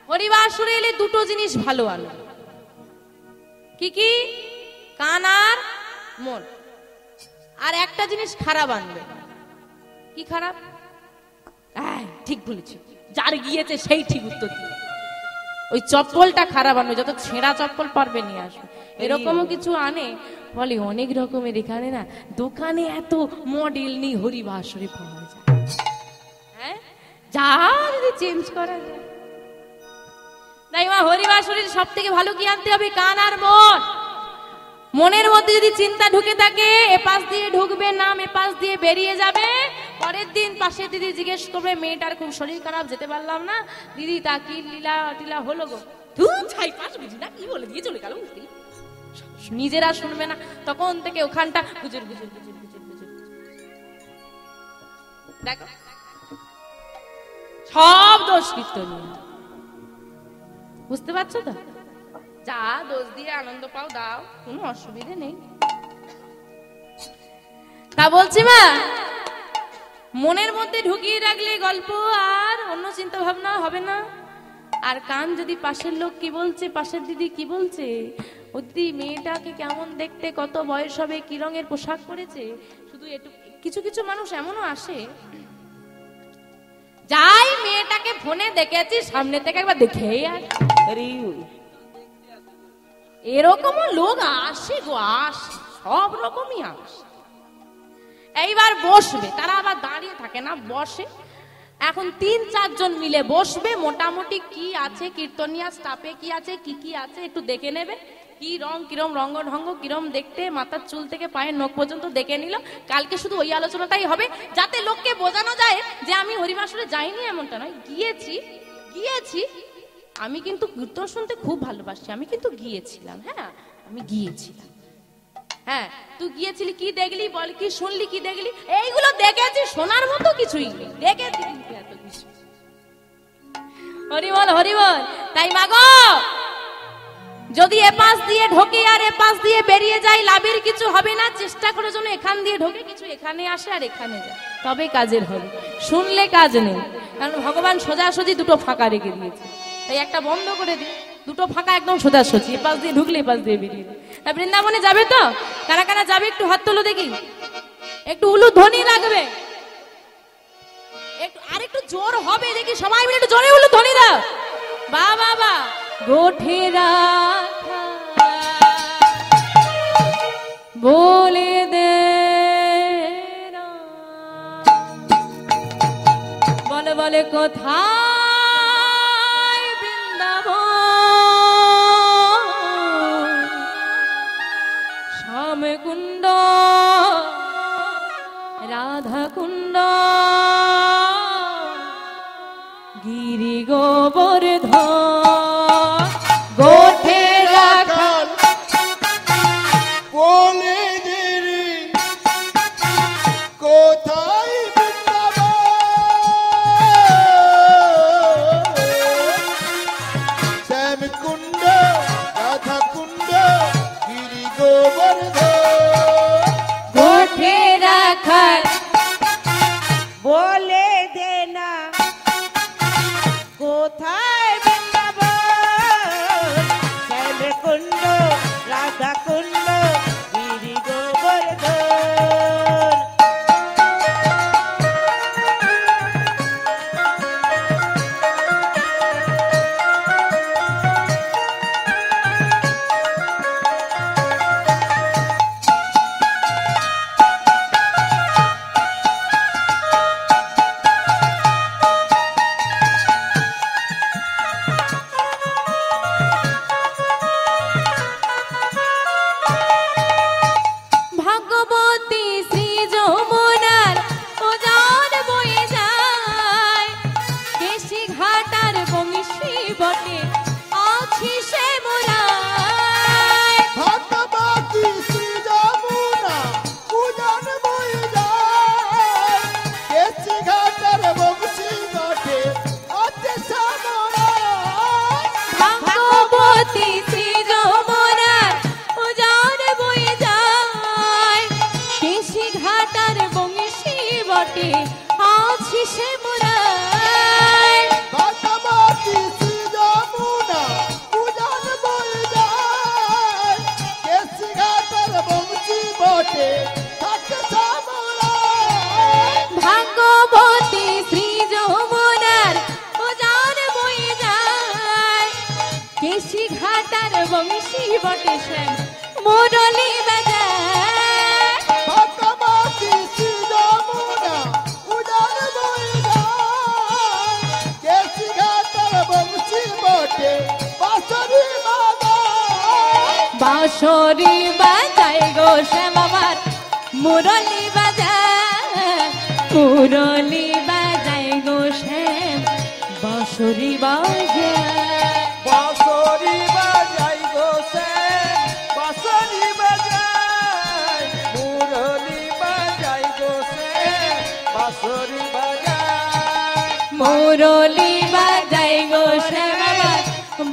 A: হরিবাসরে এলে দুটো জিনিস ভালো আলো। কি কি? কান আর মন। আর একটা জিনিস খারাপ আনবে। কি খারাপ? ঠিক বলেছি, যার গিয়েছে সেই ঠিক উত্তর দিল। ওই চপ্পলটা খারাপ আনবে, যত ছেঁড়া চপ্পল পারবে নিয়ে আসবে। এরকমও কিছু আনে, বলে অনেক রকমের এখানে না দোকানে এত মডেল নেই, হরিবাসরে পাওয়া যায়। হ্যাঁ, যা যদি চেঞ্জ করা যায়। তাই মা হরিবাসরের সব থেকে ভালো কি আনতে হবে? কান আর মন। মনের মধ্যে যদি চিন্তা ঢুকে থাকে, এপাশ দিয়ে ঢুকবে, নাম এপাশ দিয়ে বেরিয়ে যাবে। পরের দিন পাশে দিদি জিজ্ঞেস করবে, মেয়েটার খুব শরীর খারাপ, যেতে পারলাম না, দিদি তা কি লীলা টিলা হলো গো? ছাই পাশ বুঝি না, কি বলে দিয়ে চলে গেল। নিজেরা শুনবে না, তখন থেকে ওখানটা গুজুর গুজুর গুজুর গুজুর গুজুর। দেখো সব দোষ কীর্তনীয়। বুঝতে পারছো তো? যা দোষ দিয়ে আনন্দ পাও দাও, কোনো অসুবিধে নেই। তা বলছি মা, মনের মধ্যে ঢুকিয়ে রাখলে গল্প আর অন্য চিন্তা ভাবনা হবে না। আর কান যদি পাশের লোক কি বলছে, পাশের দিদি কি বলছে, ওদি মেয়েটাকে কেমন দেখতে, কত বয়স হবে, কি রঙের পোশাক পরেছে, শুধু একটু। কিছু কিছু মানুষ এমনও আসে, যাই মেয়েটাকে ফোনে দেখেছি, সামনে থেকে একবার দেখেই আসে। এরকমও লোক আসে গো, আসে, সব রকমই আসে। এইবার বসবে, তারা আবার দাঁড়িয়ে থাকে না, বসে। এখন 3-4 জন মিলে বসবে, মোটামুটি কি আছে, কীর্তনিয়া স্টাফে কি আছে, কি কি আছে একটু দেখে নেবে। কি রং, কিরম রঙ্গ ঢঙ্গ, কিরম দেখতে, মাথার চুল থেকে পায়ের নখ পর্যন্ত দেখে নিল। কালকে শুধু ওই আলোচনাটাই হবে, যাতে লোককে বোঝানো যায় যে আমি হরিবাসরে যাইনি এমনটা নয়, গিয়েছি। আমি কিন্তু কীর্তন শুনতে খুব ভালোবাসি, আমি কিন্তু গিয়েছিলাম। হ্যাঁ, আমি গিয়েছিলাম। হ্যাঁ, তুই গিয়েছিলি, কি দেখলি বল, কি শুনলি, কি দেখলি? এইগুলো দেখেছি, শোনার মতো কিছুই নেই, দেখেছি কিন্তু এত কিছু। হরিবল হরিবল। তাই মাগো, যদি এপাশ দিয়ে ঢোকে আর এপাশ দিয়ে বেরিয়ে যায়, লাভের কিছু হবে না। চেষ্টা করে যেন এখান দিয়ে ঢোকে, কিছু এখানে আসে আর এখানে যায়, তবে কাজের হবে। শুনলে কাজ নেই, কারণ ভগবান সোজাসুজি দুটো ফাঁকা রেখে দিয়েছে। তাই একটা বন্ধ করে দিই, দুটো ফাঁকা একদম সোজাসুজি, এপাশ দিয়ে ঢুকলে এপাশ দিয়ে বেরিয়ে। বৃন্দাবনে যাবে তো? কারা কারা যাবে একটু হাত তোলো দেখি। একটু উলু ধ্বনি লাগবে, একটু আর একটু জোর হবে দেখি, সবাই মিলে একটু জোরে উলু ধ্বনি দাও। বা বাবা গোঠে রাখা বলে দে, বলে বলে কোথায় বৃন্দাবন, শ্যাম গিরি গোবর্ধন গোঠে রাখাল
B: বলে দে রে কোথায় বৃন্দাবন শ্যাম কুণ্ড রাধা কুণ্ড গিরি গোবর্ধন
A: গোঠে রাখাল
C: বলে দে না কোথায় বৃন্দাবন শ্যামকুণ্ড রাধা কুণ্ড গিরি গোবর্ধন
A: ভাগবতী শ্রী যমুনার উজান বয়ে যায় কেশি ঘাটার বংশী বটে আছি সে মোরায়
B: ভাগবতী শ্রী যমুনা উজান বয়ে যায় কেশি ঘাটের বংশী ঘটে আছে সামরায়
A: ভাগবতী শ্রী যমুনার উজান বয়ে যায় কেশি ঘাটার বংশী বটে আছি সে মোরায়
B: ভাগবতী শ্রী যমুনা উজান বয়ে যায় কেশি ঘাটের বংশী ঘটে থাকে সামরায়
A: ভাগবতী শ্রী যমুনার উজান বয়ে যায় কেশি ঘাটার বংশী বটে শ্যাম মুরলি বাজায়
B: ভাগবতী শ্রী যমুনা উজান বয়ে যায় কেশি ঘাটের বংশী ঘটে বাঁশরি বাজায়
A: বাঁশরি বাজায় গো শ্যাম আমার মুরলি বাজায় মুরলি বাজায় গো শ্যাম বাঁশরি বাজায়
B: বাঁশরি বাজাই গো শ্যাম বাঁশরি বাজাই মুরলি বাজাই গো শ্যাম বাঁশরি বাজাই
A: মুরলি বাজায় গো শ্যাম আমার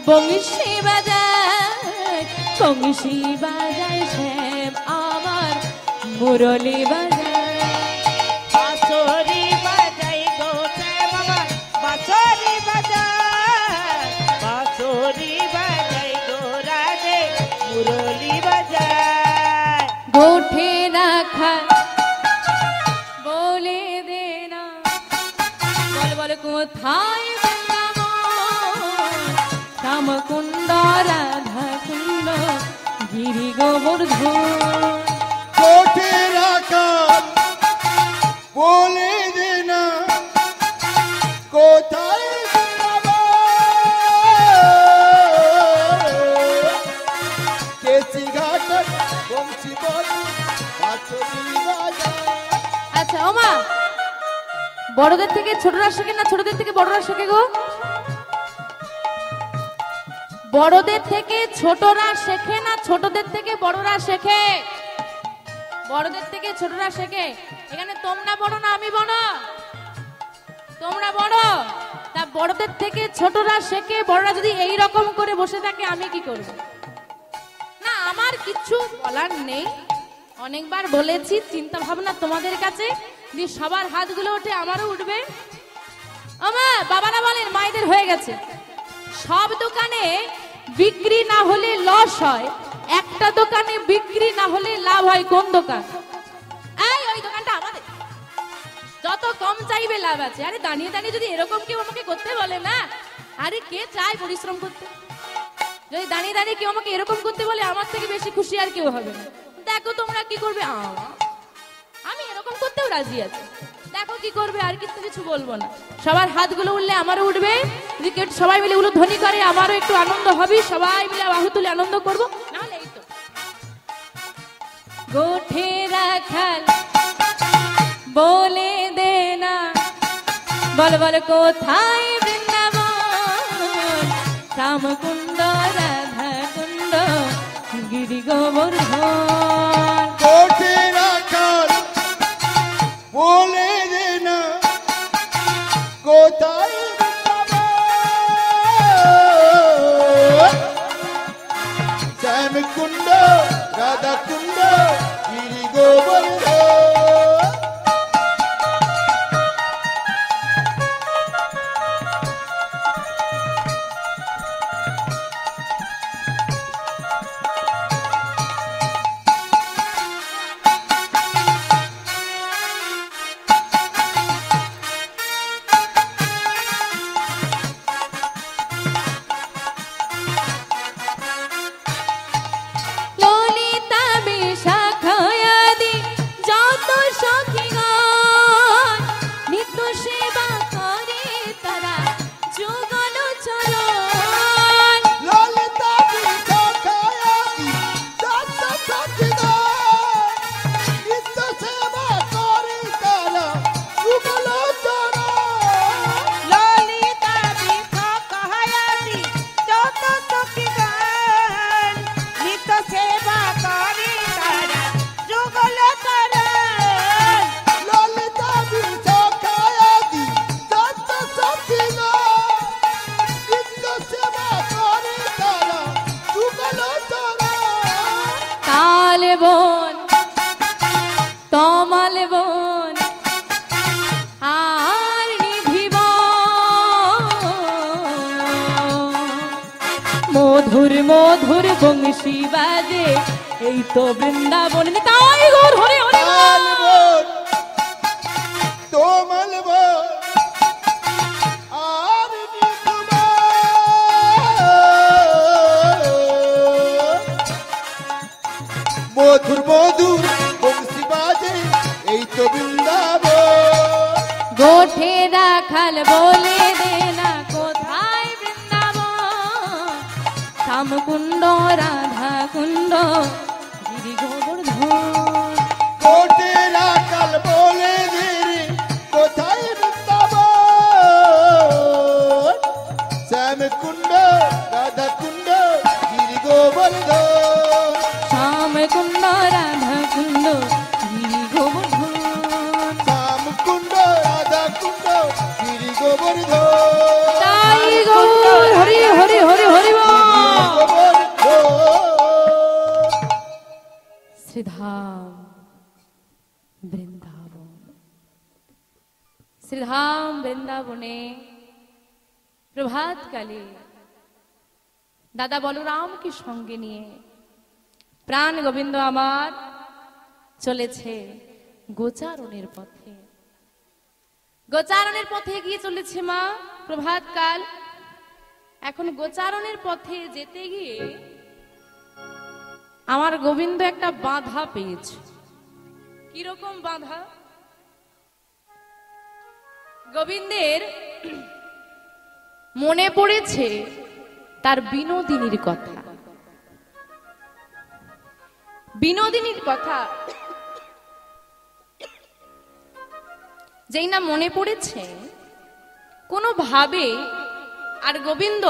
A: বংশী বাজায় বংশী বাজায় শ্যাম আমার মুরলি বাজায়
C: বাঁশরি বাজাই গো শ্যাম আমার বাঁশরি বাজায় বাঁশরি বাজাই গো রাধে মুরলি বাজায়
A: গোঠে রাখা বলে দে না বল বল কোথায় বৃন্দাবন শ্যামকুণ্ড রাধা কুণ্ড গিরি গোবর্ধন
B: কোঠে রাখা বলে দে না কোথায় কেশি ঘাটের বংশী বটে বাঁশরি বাজায়
A: আচ্ছা ওমা বড়দের থেকে ছোটরা শেখে না ছোটদের থেকে বড়রা শেখে গো বড়দের থেকে ছোটরা শেখে না ছোটদের থেকে বড়রা শেখে বড়দের থেকে ছোটরা শেখে এখানে তোমরা বড় না আমি বড় তোমরা বড় তা বড়দের থেকে ছোটরা শেখে বড়রা যদি এই রকম করে বসে থাকে আমি কি করব না আমার কিছু বলার নেই অনেকবার বলেছি চিন্তা ভাবনা তোমাদের কাছে যে সবার হাতগুলো ওঠে আমারও উঠবে আমার বাবারা বলেন মায়েদের হয়ে গেছে সব দোকানে বিক্রি না হলে লস হয় একটা দোকানে বিক্রি না হলে লাভ হয় কোন দোকান এই ওই দোকানটা আমাদের যত কম চাইবে লাভ আছে আরে দাঁড়িয়ে দাঁড়িয়ে যদি এরকম কেউ আমাকে করতে বলে না আরে কে চায় পরিশ্রম করতে যদি দাঁড়িয়ে দাঁড়িয়ে কেউ আমাকে এরকম করতে বলে আমার থেকে বেশি খুশি আর কেউ হবে না দেখো তোমরা কি করবে আমি এরকম করতেও রাজি আছি দেখো কি করবে আর কিছু বলবো না সবার হাতগুলো উঠলে আমারও উঠবে যদি কেউ সবাই মিলে উলু ধ্বনি করে আমারও একটু আনন্দ হবে সবাই মিলে বাহু তুলে আনন্দ করবো নাহলে এই তো গোঠে রাখাল বলে দে না বল বল কোথায় বৃন্দাবন শ্যামকুণ্ড রাধা কুণ্ড গিরি গোবর্ধন।
B: কোঠে রাখাল বলে দে না কোথায় শ্যামকুণ্ড রাধা কুণ্ড গিরি গোবর্ধন।
A: ললিতা বিশাখায়াদি যত সখীগণ নিত্য সেবা করে তারা যুগল চরণ।
B: ললিতা বিশাখায়াদি যত সখীগণ নিত্য সেবা করে তারা যুগল চরণ।
C: ললিতা বিশাখায়াদি যত সখীগণ নিত্য সেবা করে তারা যুগল চরণ।
B: ললিতা বিশাখায়াদি যত সখীগণ নিত্য সেবা করে তারা যুগল চরণ।
A: তাল বন তমাল বন আর নিধি মধুর মধুর বংশী বাজে এই তো বৃন্দাবন। তাই গৌর হরে হরে বল।
B: তালবন তোমলবন আর মধুর মধুর বংশী বাজে এই তো বৃন্দাবন।
A: গোঠে রাখাল বলে দে না কোথায় বৃন্দাবন শ্যামকুণ্ড রাধা কুণ্ড গিরি গোবর্ধন।
B: কোটে রাখাল বলে দে রে কোথায় বৃন্দাবন শ্যামকুণ্ড রাধা কুণ্ড গিরি গোবর্ধন।
A: শ্যামকুণ্ড রাধা কুণ্ড গিরি গোবর্ধন।
B: শ্যামকুণ্ড রাধা কুণ্ড গিরি গোবর্ধন।
A: তাই গৌর হরি হরি হরি হরি বল। শ্রীধাম বৃন্দাবন। শ্রীধাম বৃন্দাবনে প্রভাতকালে দাদা বলরামকে সঙ্গে নিয়ে প্রাণ গোবিন্দ আমার চলেছে গোচারণের পথে। গোচারণের পথে গিয়ে চলেছে মা প্রভাতকাল। এখন গোচারণের পথে যেতে গিয়ে আমার গোবিন্দ একটা বাধা পেয়েছে। কিরকম বাধা? গোবিন্দের মনে পড়েছে তার বিনোদিনীর কথা। বিনোদিনীর কথা যেই না মনে পড়েছে কোনোভাবে আর গোবিন্দ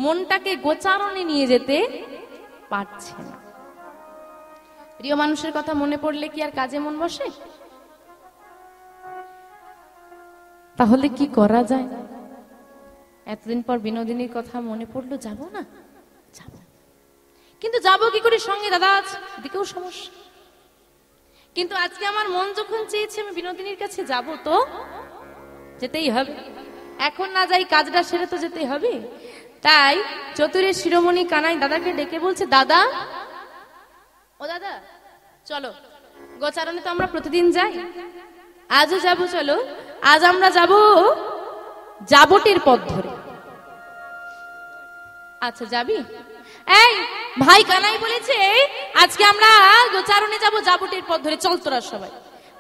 A: মনটাকে গোচারণে নিয়ে যেতে পারছে না। প্রিয় মানুষের কথা মনে পড়লে কি আর কাজে মন বসে? তাহলে কি করা যায়? এতদিন পর বিনোদিনীর কথা মনে পড়লো, যাব না? যাব, কিন্তু যাবো কি করে? সঙ্গে দাদা আছে, এদিকেও সমস্যা। কিন্তু আজকে আমার মন যখন চেয়েছে আমি বিনোদিনীর কাছে যাব, তো যেতেই হবে। এখন না যাই কাজটা সেরে তো যেতেই হবে। তাই চতুরের শিরোমণি কানাই দাদাকে ডেকে বলছে, দাদা, ও দাদা, চলো গোচারণে তো আমরা প্রতিদিন যাই, আজও যাব, চলো আজ আমরা যাব জাবটের পথ ধরে। আচ্ছা যাবি? এই ভাই কানাই বলেছে আজকে আমরা গোচারণে যাব জাবটের পথ ধরে, চল তোরা সবাই।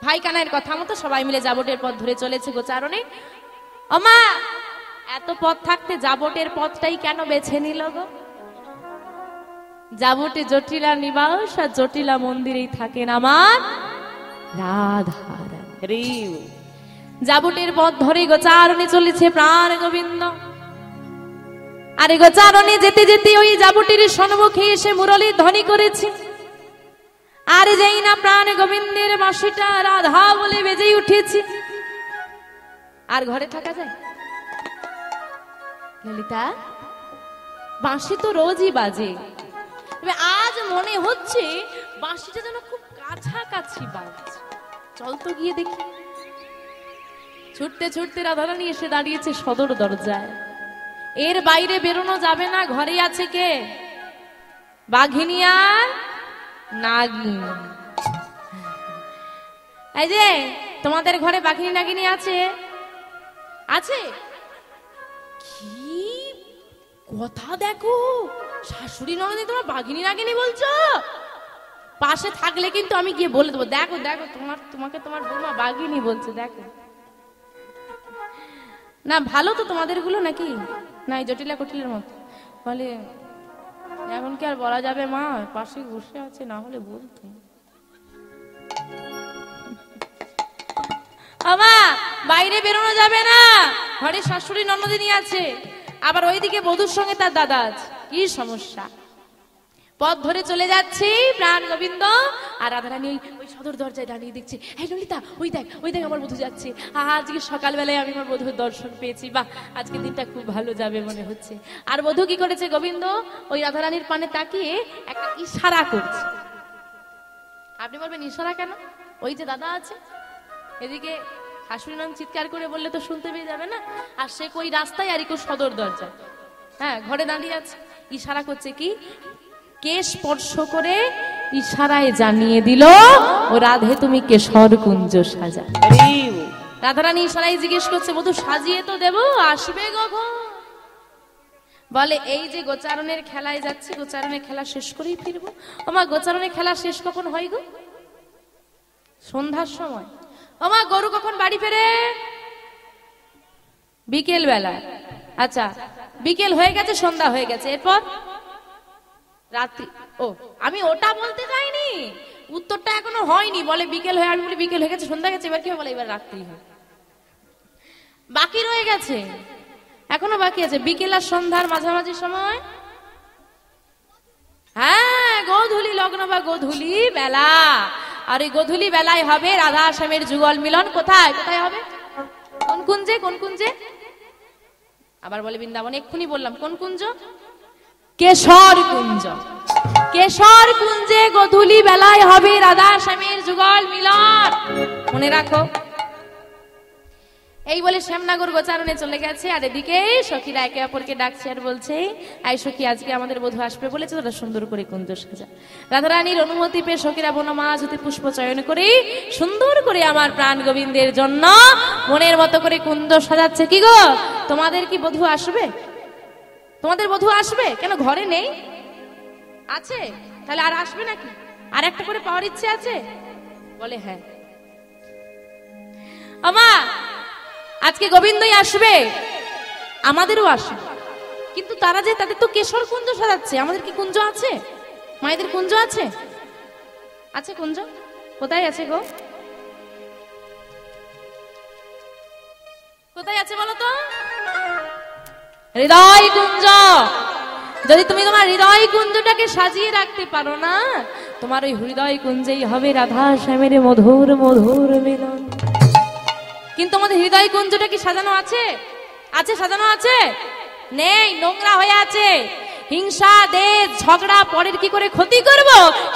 A: ভাই কানাইয়ের কথা মতো সবাই মিলে জাবটের পথ ধরে চলেছে গোচারণে। ওমা, এত পথ থাকতে জাবটের পথটাই কেন বেছে নিল গো? জাবটে জটিলা নিবাস আর জটিলা মন্দিরেই থাকেন আমার রাধা রানী। জাবটের পথ ধরে গোচারণে চলেছে প্রাণ গোবিন্দ। আরে গোচারণে যেতে যেতে ওই জাবুটির সম্মুখে এসে মুরলী ধ্বনি করেছে। আর যেই না প্রাণ গোবিন্দের বাঁশিটা রাধা বলে বেজেই উঠেছে, আর ঘরে থাকা যায়? ললিতা, বাঁশি তো রোজই বাজে, তবে আজ মনে হচ্ছে বাঁশিটা যেন খুব কাছাকাছি বাজছে। চল তো গিয়ে দেখি। ছুটতে ছুটতে রাধারানী এসে দাঁড়িয়েছে সদর দরজায়। এর বাইরে বেরোনো যাবে না, ঘরে আছে কে? বাঘিনী আর নাগিন। এই যে তোমাদের ঘরে বাঘিনী নাগিনী আছে? আছে? কি কথা দেখো, শাশুড়ি ননদে তোমার বাঘিনী নাগিনী বলছো? পাশে থাকলে কিন্তু আমি গিয়ে বলে দেবো, দেখো দেখো তোমাকে তোমার বৌমা বাঘিনী বলছে, দেখো। না ভালো তো তোমাদের গুলো নাকি? না এই জটিলা কটিলের মতো বলে, এখন কি আর বলা যাবে মা, পাশে বসে আছে, না হলে বলতো। আমা বাইরে বেরোনো যাবে না, ঘরে শাশুড়ি ননদিনী আছে, আবার ওইদিকে বধূর সঙ্গে তার দাদা আছে। কি সমস্যা? পথ ধরে চলে যাচ্ছি প্রাণ গোবিন্দ আর রাধারানী ওই সদর দরজায় দাঁড়িয়ে দেখছি, এই ললিতা ওই দেখ আমার বধূ যাচ্ছে। আজকে সকালবেলায় আমি আমার বধূর দর্শন পেয়েছি, বাহ আজকে দিনটা খুব ভালো যাবে মনে হচ্ছে। আর বধূ কি করেছে? গোবিন্দ ওই রাধারানীর পানে তাকিয়ে একটা ইশারা করছে। আপনি বলবেন ইশারা কেন? ওই যে দাদা আছে এদিকে, শাশুড়ি নাম চিৎকার করে বললে তো শুনতে পেয়ে যাবে না, আর সে কই রাস্তায় আর কেউ সদর দরজা, হ্যাঁ ঘরে দাঁড়িয়ে আছে। ইশারা করছে কি? কে স্পর্শ করে ইশারায় জানিয়ে দিল, ও রাধে তুমি কেশর কুঞ্জ সাজা। রাধারানী ইশারায় জিজ্ঞেস করছে, বধূ সাজিয়ে তো দেবো, আসবে কখন? বলে এই যে গোচারণের খেলায় যাচ্ছি, গোচারণের খেলা শেষ করেই ফিরবো। ওমা গোচারণের খেলা শেষ কখন হয় গো? সন্ধ্যার সময়। ওমা গরু কখন বাড়ি ফেরে? বিকেল বেলা। আচ্ছা বিকেল হয়ে গেছে, সন্ধ্যা হয়ে গেছে, এরপর রাত্রি। ও আমি ওটা বলতে চাইনি, উত্তরটা এখনো হয়নি। বলে বিকেল হয়ে, আমি বলি বিকেল হয়ে গেছে, সন্ধ্যা গেছে, এবার কি বলে? এবার রাত্রি হয়, বাকি রয়ে গেছে, এখনো বাকি আছে বিকেল আর সন্ধ্যার মাঝামাঝি সময়। হ্যাঁ গোধূলি লগ্ন বা গোধূলি বেলা। আর এই গোধূলি বেলায় হবে রাধা শ্যামের যুগল মিলন। কোথায় কোথায় হবে? কোন কুঞ্জে? কোন কুঞ্জে? আবার বলে বৃন্দাবন। এক্ষুনি বললাম কোন কুঞ্জ? কেশর কুঞ্জ। কেশর কুঞ্জে গোধূলি বেলায় হবে রাধা শ্যামের যুগল মিলন, মনে রাখো। এই বলে শ্যামনগর গোচারণে চলে গেছে। আর এদিকে সখীরা একে অপরকে ডাকছে আর বলছে, আই সখী আজকে আমাদের বধূ আসবে বলেছে, তোরা সুন্দর করে কুঞ্জ সাজা। রাধারানীর অনুমতি পেয়ে সখীরা বনমাঝ হতে পুষ্প চয়ন করে সুন্দর করে আমার প্রাণ গোবিন্দের জন্য মনের মতো করে কুঞ্জ সাজাচ্ছে। কি গো তোমাদের কি বধূ আসবে? তোমাদের বধূ আসবে? কেন ঘরে নেই? আছে, তাহলে আর আসবে নাকি? আর একটা করে পাওয়ার ইচ্ছে আছে? বলে হ্যাঁ। আমা আজকে গোবিন্দই আসবে, আমাদেরও আসবে, কিন্তু তারা যে তাদের তো কেশর কুঞ্জ সাজাচ্ছে, আমাদের কি কুঞ্জ আছে? মায়েদের কুঞ্জ আছে? আছে কুঞ্জ? কোথায় আছে গো? কোথায় আছে বলো তো? হৃদয় কুঞ্জ। যদি তুমি তোমার হৃদয় কুঞ্জটাকে সাজিয়ে রাখতে পারো না, তোমার ওই হৃদয় কুঞ্জেই হবে রাধা শ্যামের মধুর মধুর মিলন। কিন্তু আমাদের হৃদয় কুঞ্জটা কি সাজানো আছে? আছে? সাজানো আছে? নেই, নোংরা হয়ে আছে। হিংসা, দেশ, ঝগড়া, পরের কি করে ক্ষতি করব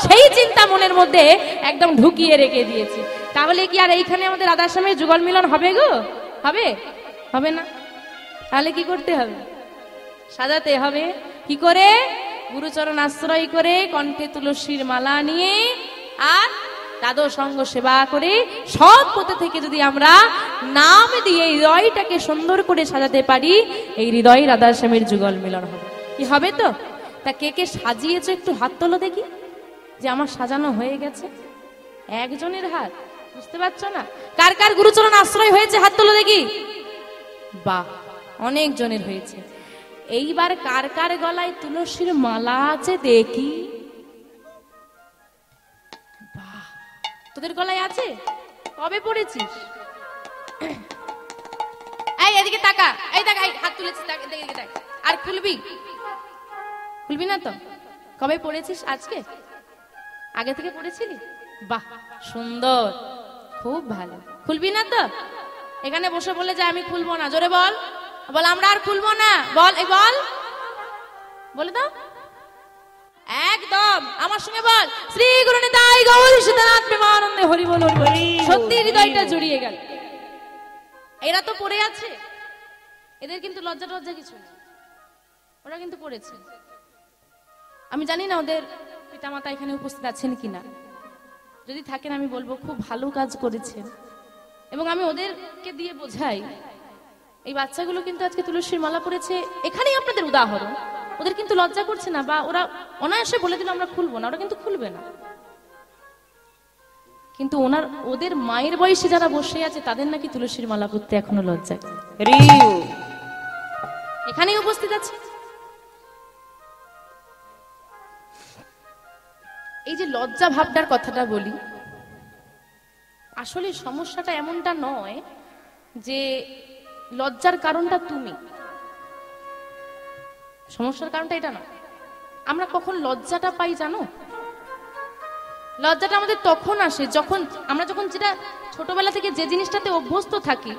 A: সেই চিন্তা মনের মধ্যে একদম ঢুকিয়ে রেখে দিয়েছি। তাহলে কি আর এইখানে আমাদের রাধা শ্যামের যুগল মিলন হবে গো? হবে? হবে না। তাহলে কি করতে হবে? সাজাতে হবে। কি করে? গুরুচরণ আশ্রয় করে, কণ্ঠে তুলসীর মালা নিয়ে আর দাদর সঙ্গ সেবা করে সব পথে থেকে যদি আমরা নাম দিয়ে হৃদয়টাকে সুন্দর করে সাজাতে পারি, এই হৃদয় রাধা শ্যামের যুগল মিলন হবে। কি হবে তো? তা কে কে সাজিয়েছো একটু হাত তোলো দেখি, যে আমার সাজানো হয়ে গেছে। একজনের হাত, বুঝতে পারছো না? কার কার গুরুচরণ আশ্রয় হয়েছে হাত তোলো দেখি। বাহ, অনেক জনের হয়েছে। এইবার কার কার গলায় তুলসীর মালা আছে দেখি। বাহ, তোদের গলায় আছে? কবে পড়েছিস? এই এদিকে তাকা, এই তাকা, হাত তুলেছিস, এদিকে তাকা। আর খুলবি? খুলবি না তো? কবে পড়েছিস? আজকে? আগে থেকে পড়েছিলি? বাহ, সুন্দর, খুব ভালো। খুলবি না তো? এখানে বসে বলে যে আমি খুলবো না, জোরে বল, বল আমরা আর খুলবো না, বল, এই বল, বলে দাও একদম আমার সঙ্গে বল, শ্রী গুরু নিতাই গৌর সীতানাথ প্রেমানন্দে হরি বল হরি বল। সত্যি হৃদয়টা জুড়িয়ে গেল। এরা তো পড়ে আছে, এদের কিন্তু লজ্জা টজ্জা কিছু নেই, ওরা কিন্তু পড়েছে। আমি জানি না ওদের পিতামাতা এখানে উপস্থিত আছেন কিনা, যদি থাকেন আমি বলবো খুব ভালো কাজ করেছেন। এবং আমি ওদেরকে দিয়ে বোঝাই, এই বাচ্চাগুলো কিন্তু আজকে তুলসীর মালা পড়েছে, এখানেই আপনাদের উদাহরণ। ওদের কিন্তু লজ্জা করছে না, বা ওরা অনায়াসে বলে দিল আমরা খুলবো না, ওরা কিন্তু খুলবে না। কিন্তু ওদের মায়ের বয়সে যারা বসে আছে তাদের নাকি তুলসীর মালা পড়তে এখনো লজ্জা, এখানেই উপস্থিত আছে। এই যে লজ্জা ভাবটার কথাটা বলি, আসলে সমস্যাটা এমনটা নয় যে লজ্জার কারণটা তুমি, সমস্যার কারণটা এটা নয়। আমরা কখন লজ্জাটা পাই জানো? লজ্জাটা আমাদের তখন আসে যখন আমরা যেটা ছোটবেলা থেকে যে জিনিসটাতে অভ্যস্ত থাকি,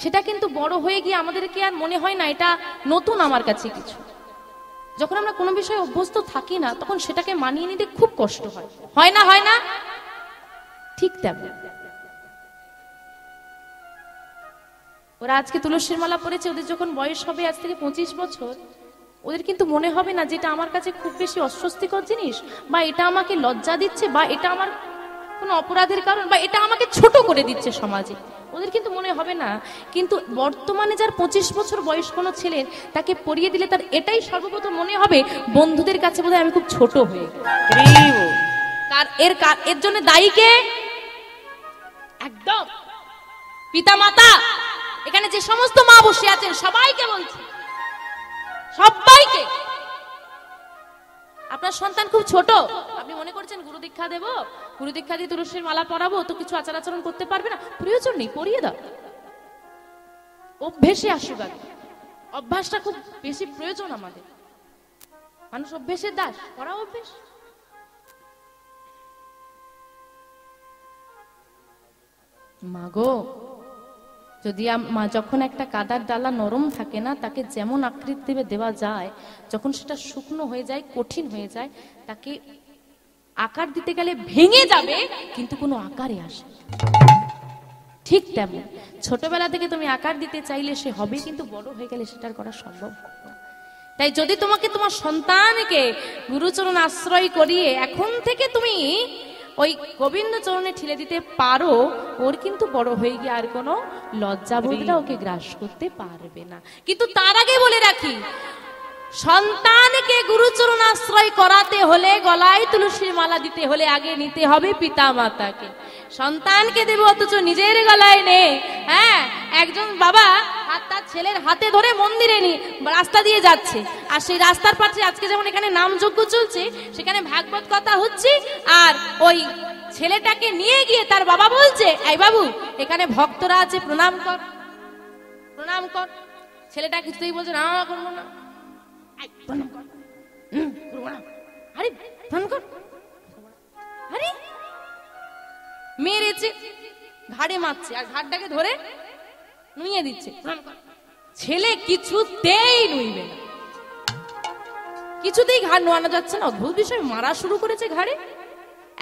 A: সেটা কিন্তু বড় হয়ে গিয়ে আমাদেরকে আর মনে হয় না এটা নতুন আমার কাছে কিছু। যখন আমরা কোনো বিষয়ে অভ্যস্ত থাকি না, তখন সেটাকে মানিয়ে নিতে খুব কষ্ট হয়, হয় না? হয় না? ঠিক তেমন ওরা আজকে তুলসীর মালা পড়েছে, ওদের যখন বয়স হবে আজ থেকে 25 বছর, ওদের কিন্তু মনে হবে না যেটা আমার কাছে খুব বেশি অস্বস্তিকর জিনিস, বা এটা আমাকে লজ্জা দিচ্ছে, বা এটা আমার কোনো অপরাধের কারণ, বা এটা আমাকে ছোট করে দিচ্ছে সমাজে, ওদের কিন্তু মনে হবে না। কিন্তু বর্তমানে যার 25 বছর বয়স কোনো ছেলের, তাকে পড়িয়ে দিলে তার এটাই সর্বপ্রথম মনে হবে, বন্ধুদের কাছে বোধহয় আমি খুব ছোট হয়ে গেলাম। এর জন্য দায়ী কে? একদম পিতা মাতা। এখানে যে সমস্ত মা বসে আছেন সবাইকে বলছি, সবাইকে, আপনার সন্তান খুব ছোট, আপনি মনে করছেন গুরু দীক্ষা দেব, গুরু দীক্ষা দিয়ে তুলসীর মালা পরাবো তো কিছু আচার আচরণ করতে পারবে না, প্রয়োজন নেই, পরিয়ে দাও, অভ্যেসে আসুক আগে। অভ্যাসটা খুব বেশি প্রয়োজন আমাদের, মানুষ অভ্যেসের দাস, করা অভ্যেস। মাগো, যদি যখন একটা কাদার ডালা নরম থাকে না, তাকে যেমন আকৃতি দেওয়া যায়, যখন সেটা শুকনো হয়ে যায়, কঠিন হয়ে যায়, তাকে আকার দিতে গেলে ভেঙে যাবে, কিন্তু কোনো আকারে আসে। ঠিক তেমন ছোটবেলা থেকে তুমি আকার দিতে চাইলে সে হবে, কিন্তু বড় হয়ে গেলে সেটার করা সম্ভব না। তাই যদি তোমাকে তোমার সন্তানকে গুরুচরণ আশ্রয় করিয়ে এখন থেকে তুমি ওই গোবিন্দ চরণে ঠেলে দিতে পারো, ওর কিন্তু বড় হয়ে গিয়ে আর কোনো লজ্জাবোধটা ওকে গ্রাস করতে পারবে না। কিন্তু তার আগে বলে রাখি, সন্তানকে গুরুচরণ আশ্রয় করাতে হলে, গলায় তুলসীর মালা দিতে হলে আগে নিতে হবে পিতা মাতাকে। সন্তানকে দেবে অথচ নিজের গলায় নেই। হ্যাঁ, একজন বাবা তার ছেলের হাতে ধরে মন্দিরে রাস্তা দিয়ে যাচ্ছে, আর সেই রাস্তার পাশে আজকে যেমন এখানে নামযজ্ঞ চলছে, সেখানে ভাগবত কথা হচ্ছে, আর ওই ছেলেটাকে নিয়ে গিয়ে তার বাবা বলছে, এই বাবু এখানে ভক্তরা আছে, প্রণাম কর, প্রণাম কর। ছেলেটা কিছুতেই বলছে না, করবো না। মেরেছে, ঘাড়ে মারছে, আর ঘাড়টাকে ধরে নুইয়ে দিচ্ছে, ছেলে কিছুতেই নুইবে না, কিছুতেই ঘাড় নোয়ানো যাচ্ছে না। অদ্ভুত বিষয়, মারা শুরু করেছে ঘাড়ে।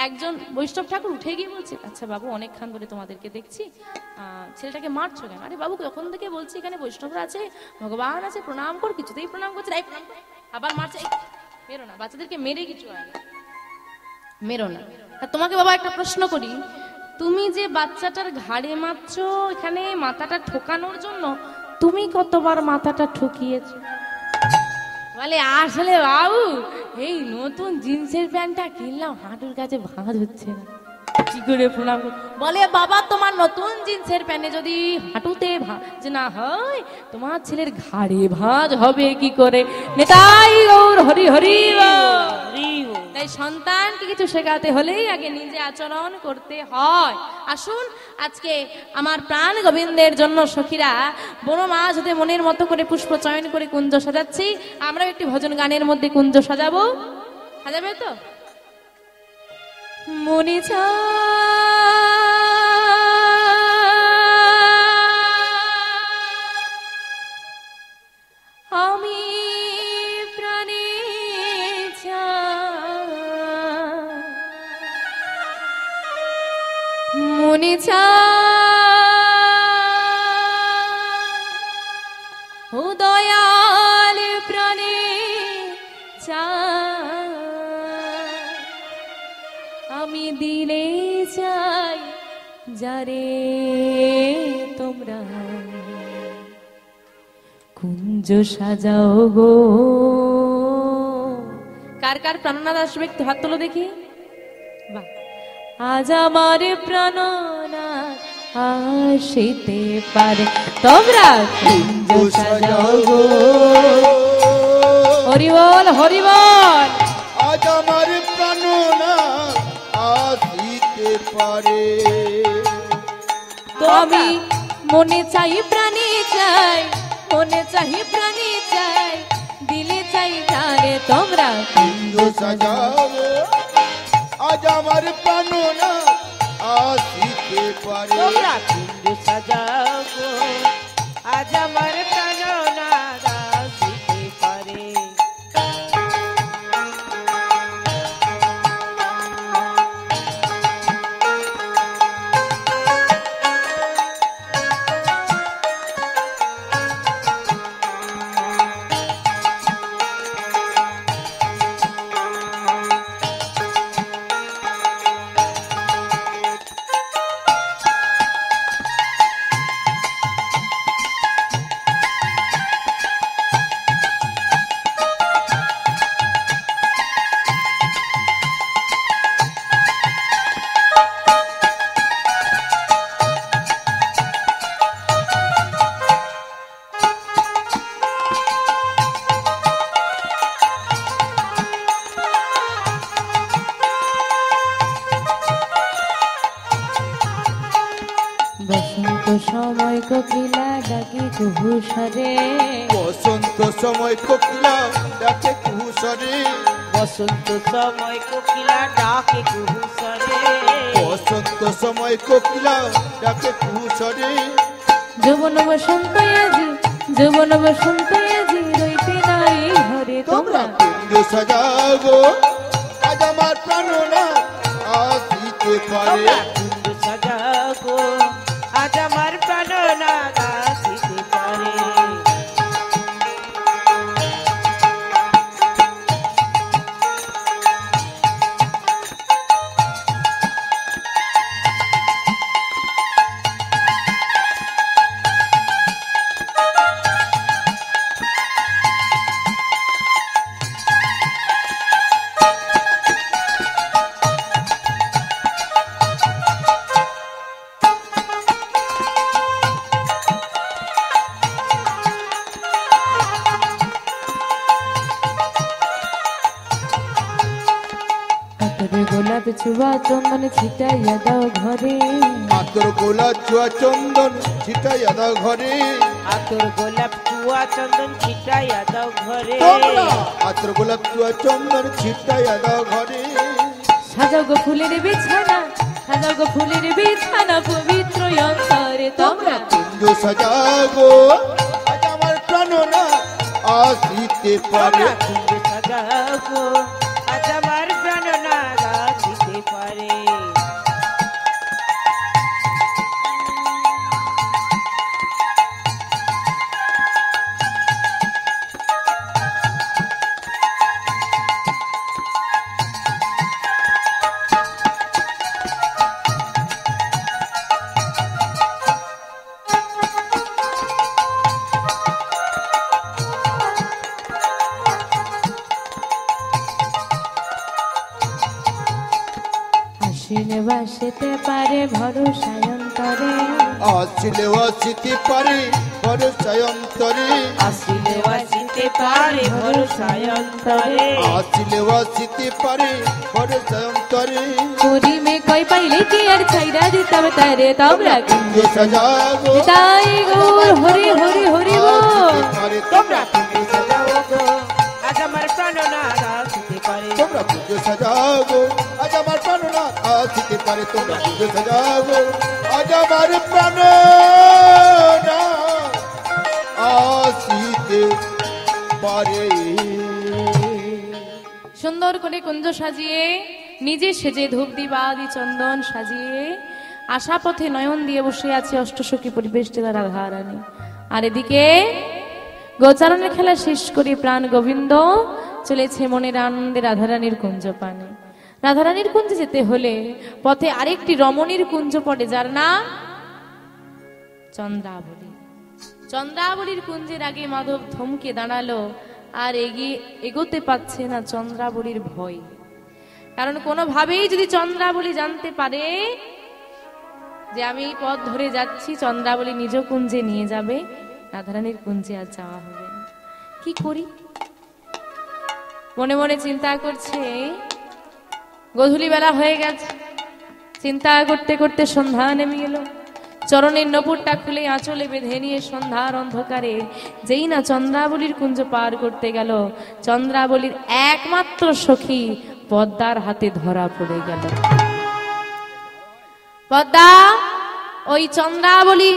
A: একজন বৈষ্ণব ঠাকুর উঠে গিয়ে বলছে, আচ্ছা বাবু অনেকক্ষণ ধরে তোমাদেরকে দেখছি, ছেলেটাকে মারছো কেন? আরে বাবু যখন থেকে বলছি এখানে বৈষ্ণবরা আছে, ভগবান আছে, প্রণাম কর, কিছুতেই প্রণাম করছে, আবার মারছে। মেরো না, বাচ্চাদেরকে মেরে কিছু হয় না, মেরো না। তোমাকে বাবা একটা প্রশ্ন করি, তুমি যে বাচ্চাটার ঘাড়ে মারছো এখানে মাথাটা ঠোকানোর জন্য, তুমি কতবার মাথাটা ঠকিয়েছো? বলে আসলে বাবু এই নতুন জিন্সের প্যান্টটা কিনলাম, হাঁটুর কাছে ভাঁজ হচ্ছে না, কি করে প্রণাম? বলে বাবা তোমার নতুন জিন্সের প্যান্টে যদি হাঁটুতে ভাঁজ না হয়, তোমার ছেলের ঘাড়ে ভাঁজ হবে কি করে? নেতাই গৌর হরি হরি। তাই সন্তানকে কিছু শেখাতে হলেই আগে নিজে আচরণ করতে হয়। আসুন আজকে আমার প্রাণ গোবিন্দের জন্য সখীরা বড় মাছ হতে মনের মতো করে পুষ্প চয়ন করে কুঞ্জ সাজাচ্ছি। আমরাও একটি ভজন গানের মধ্যে কুঞ্জ সাজাবো। সাজাবে তো? মনে আমি প্রাণে মনে ও দয়াল প্রাণে আমি দিলে চাই যারে তোমরা কুঞ্জ সাজাও গো। কার কার প্রাণনাথ আসবে একটু হাত তোলো দেখি। বাহ, আজ আমার প্রাণনাথ আসিতে পারে তোমরা কুঞ্জ সাজাও গো। হরি বল হরি বল।
B: আজ আমার প্রাণনাথ আসিতে পারে।
A: তো আমি মনে চাই প্রাণী চাই, মনে চাই প্রাণী চাই, দিলে চাই তারে তোমরা
B: কুঞ্জ সাজাও। আজ আমার প্রাণনাথ আসিতে পারে।
C: তোমরা কুঞ্জ সাজাও গো, আজ আমার প্রাণনাথ আসিতে পারে।
A: বসন্ত সময় কোকিলা ডাকি কুহুসরে,
B: বসন্ত সময় কোকিলা ডাকে কুহুসরে।
C: বসন্ত সময় কোকিলা ডাকে কুহুসরে।
B: বসন্ত সময় কোকিলা ডাকে কুহুসরে।
A: যৌবন বসন্ত আজি, যৌবন বসন্ত আজি, রইতে নাই ঘরে তোমরা
B: কুঞ্জ সাজাও গো। আজ আমার প্রাণনাথ আসিতে পারে।
C: তোমরা কুঞ্জ সাজাও গো, আজ আমার প্রাণনাথ আসিতে পারে।
A: হাতের গোলাপ ছুয়া চন্দন ছিটাইয়া দাও ঘরে,
B: আতর গোলাপ চুয়া চন্দন ছিটাইয়া দাও ঘরে।
C: আতর গোলাপ চুয়া চন্দন ছিটাইয়া দাও ঘরে।
B: আতর গোলাপ চুয়া চন্দন ছিটাইয়া দাও ঘরে।
A: সাজাও গো ফুলের বিছানা, সাজাও গো ফুলের বিছানা, পবিত্র অন্তরে তোমরা
B: কুঞ্জ সাজাও গো। আজ আমার প্রাণনাথ আসিতে পারে।
C: তোমরা কুঞ্জ সাজাও গো, আজ আমার প্রাণনাথ আসিতে পারে।
A: আসিলে বাসিতে পারে ভরসায় অন্তরে,
B: আসিলে আসিতে পারে ভরসায় অন্তরে।
C: আসিলে আসিতে পারে ভরসায় অন্তরে
B: আসিলে আসিতে পারে ভরসায় অন্তরে
A: পুরি মে কই পাইলে কি আর ছাইরা দিতাম তারে তোমরা
B: কুঞ্জ সাজাগো
A: তাই গৌর হরি হরি হরি বল
B: পারে
C: তোমরা কুঞ্জ সাজাও গো আজ আমার প্রাণনাথ আসিতে পারে
B: তোমরা কুঞ্জ সাজাগো আজ আমার প্রাণনাথ আসিতে পারে তোমরা কুঞ্জ সাজাগো আজ আমার প্রাণনাথ আসিতে পারে।
A: সুন্দর করে কুঞ্জ সাজিয়ে নিজে সেজে ধূপ দিবাদি চন্দন সাজিয়ে আশা পথে নয়ন দিয়ে বসে আছে অষ্টসখী পরিবেষ্টিত রাধারানী। আর এদিকে গোচারণের খেলা শেষ করে প্রাণ গোবিন্দ চলেছে মনের আনন্দে রাধারানীর কুঞ্জ পানে। রাধারানীর কুঞ্জে যেতে হলে পথে আরেকটি রমণীর কুঞ্জ পড়ে, যার নাম চন্দ্রাবলী। চন্দ্রাবলীর কুঞ্জের আগে মাধব থমকে দাঁড়ালো আর এগোতে পারছে না চন্দ্রাবলীর ভয়। কারণ কোনোভাবেই যদি চন্দ্রাবলী জানতে পারে যে আমি এই পথ ধরে যাচ্ছি, চন্দ্রাবলী নিজ কুঞ্জে নিয়ে যাবে, রাধারানীর কুঞ্জে আর যাওয়া হবে না। কি করি মনে মনে চিন্তা করছে। গোধূলি বেলা হয়ে গেছে, চিন্তা করতে করতে সন্ধ্যা নেমে গেল। চরণের নপুরটা খুলে আঁচলে বেঁধে নিয়ে সন্ধ্যার অন্ধকারে যেই না চন্দ্রাবলীর কুঞ্জ পার করতে গেল, চন্দ্রাবলীর একমাত্র সখী পদ্মার হাতে ধরা পড়ে গেল। পদ্মা ওই চন্দ্রাবলী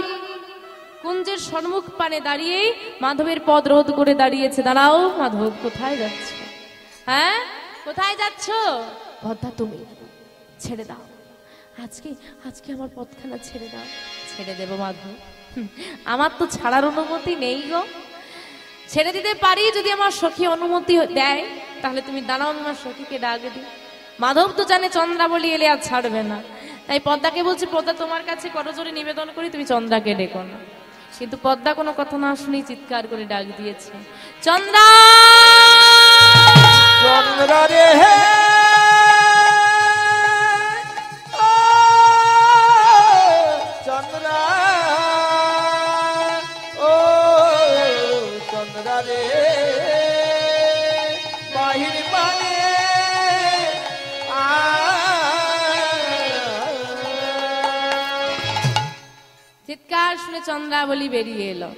A: কুঞ্জের সম্মুখ পানে দাঁড়িয়ে মাধবের পদ রোধ করে দাঁড়িয়েছে। দাঁড়াও মাধব, কোথায় যাচ্ছ? হ্যাঁ, কোথায় যাচ্ছ? পদ্মা তুমি ছেড়ে দাও, আজকে আজকে আমার পথখানা ছেড়ে দাও। ছেড়ে দেব মাধব? আমার তো ছাড়ার অনুমতি নেই গো। ছেড়ে দিতে পারি যদি আমার সখী অনুমতি দেয়, তাহলে তুমি দাঁড়াও, আমার সখীকে ডাক দি। মাধব তো জানে চন্দ্রাবলী এলে আর ছাড়বে না, তাই পদ্মাকে বলছে, পদ্মা তোমার কাছে করজোড়ে নিবেদন করি তুমি চন্দ্রাকে ডেকো না। কিন্তু পদ্মা কোনো কথা না শুনেই চিৎকার করে ডাক দিয়েছে, চন্দ্রা
B: চন্দ্রা রে হে চন্দ্রা, ও চন্দ্রা রে বাহির মানে
A: চিৎকার শুনে চন্দ্রাবলী বেরিয়ে এলো।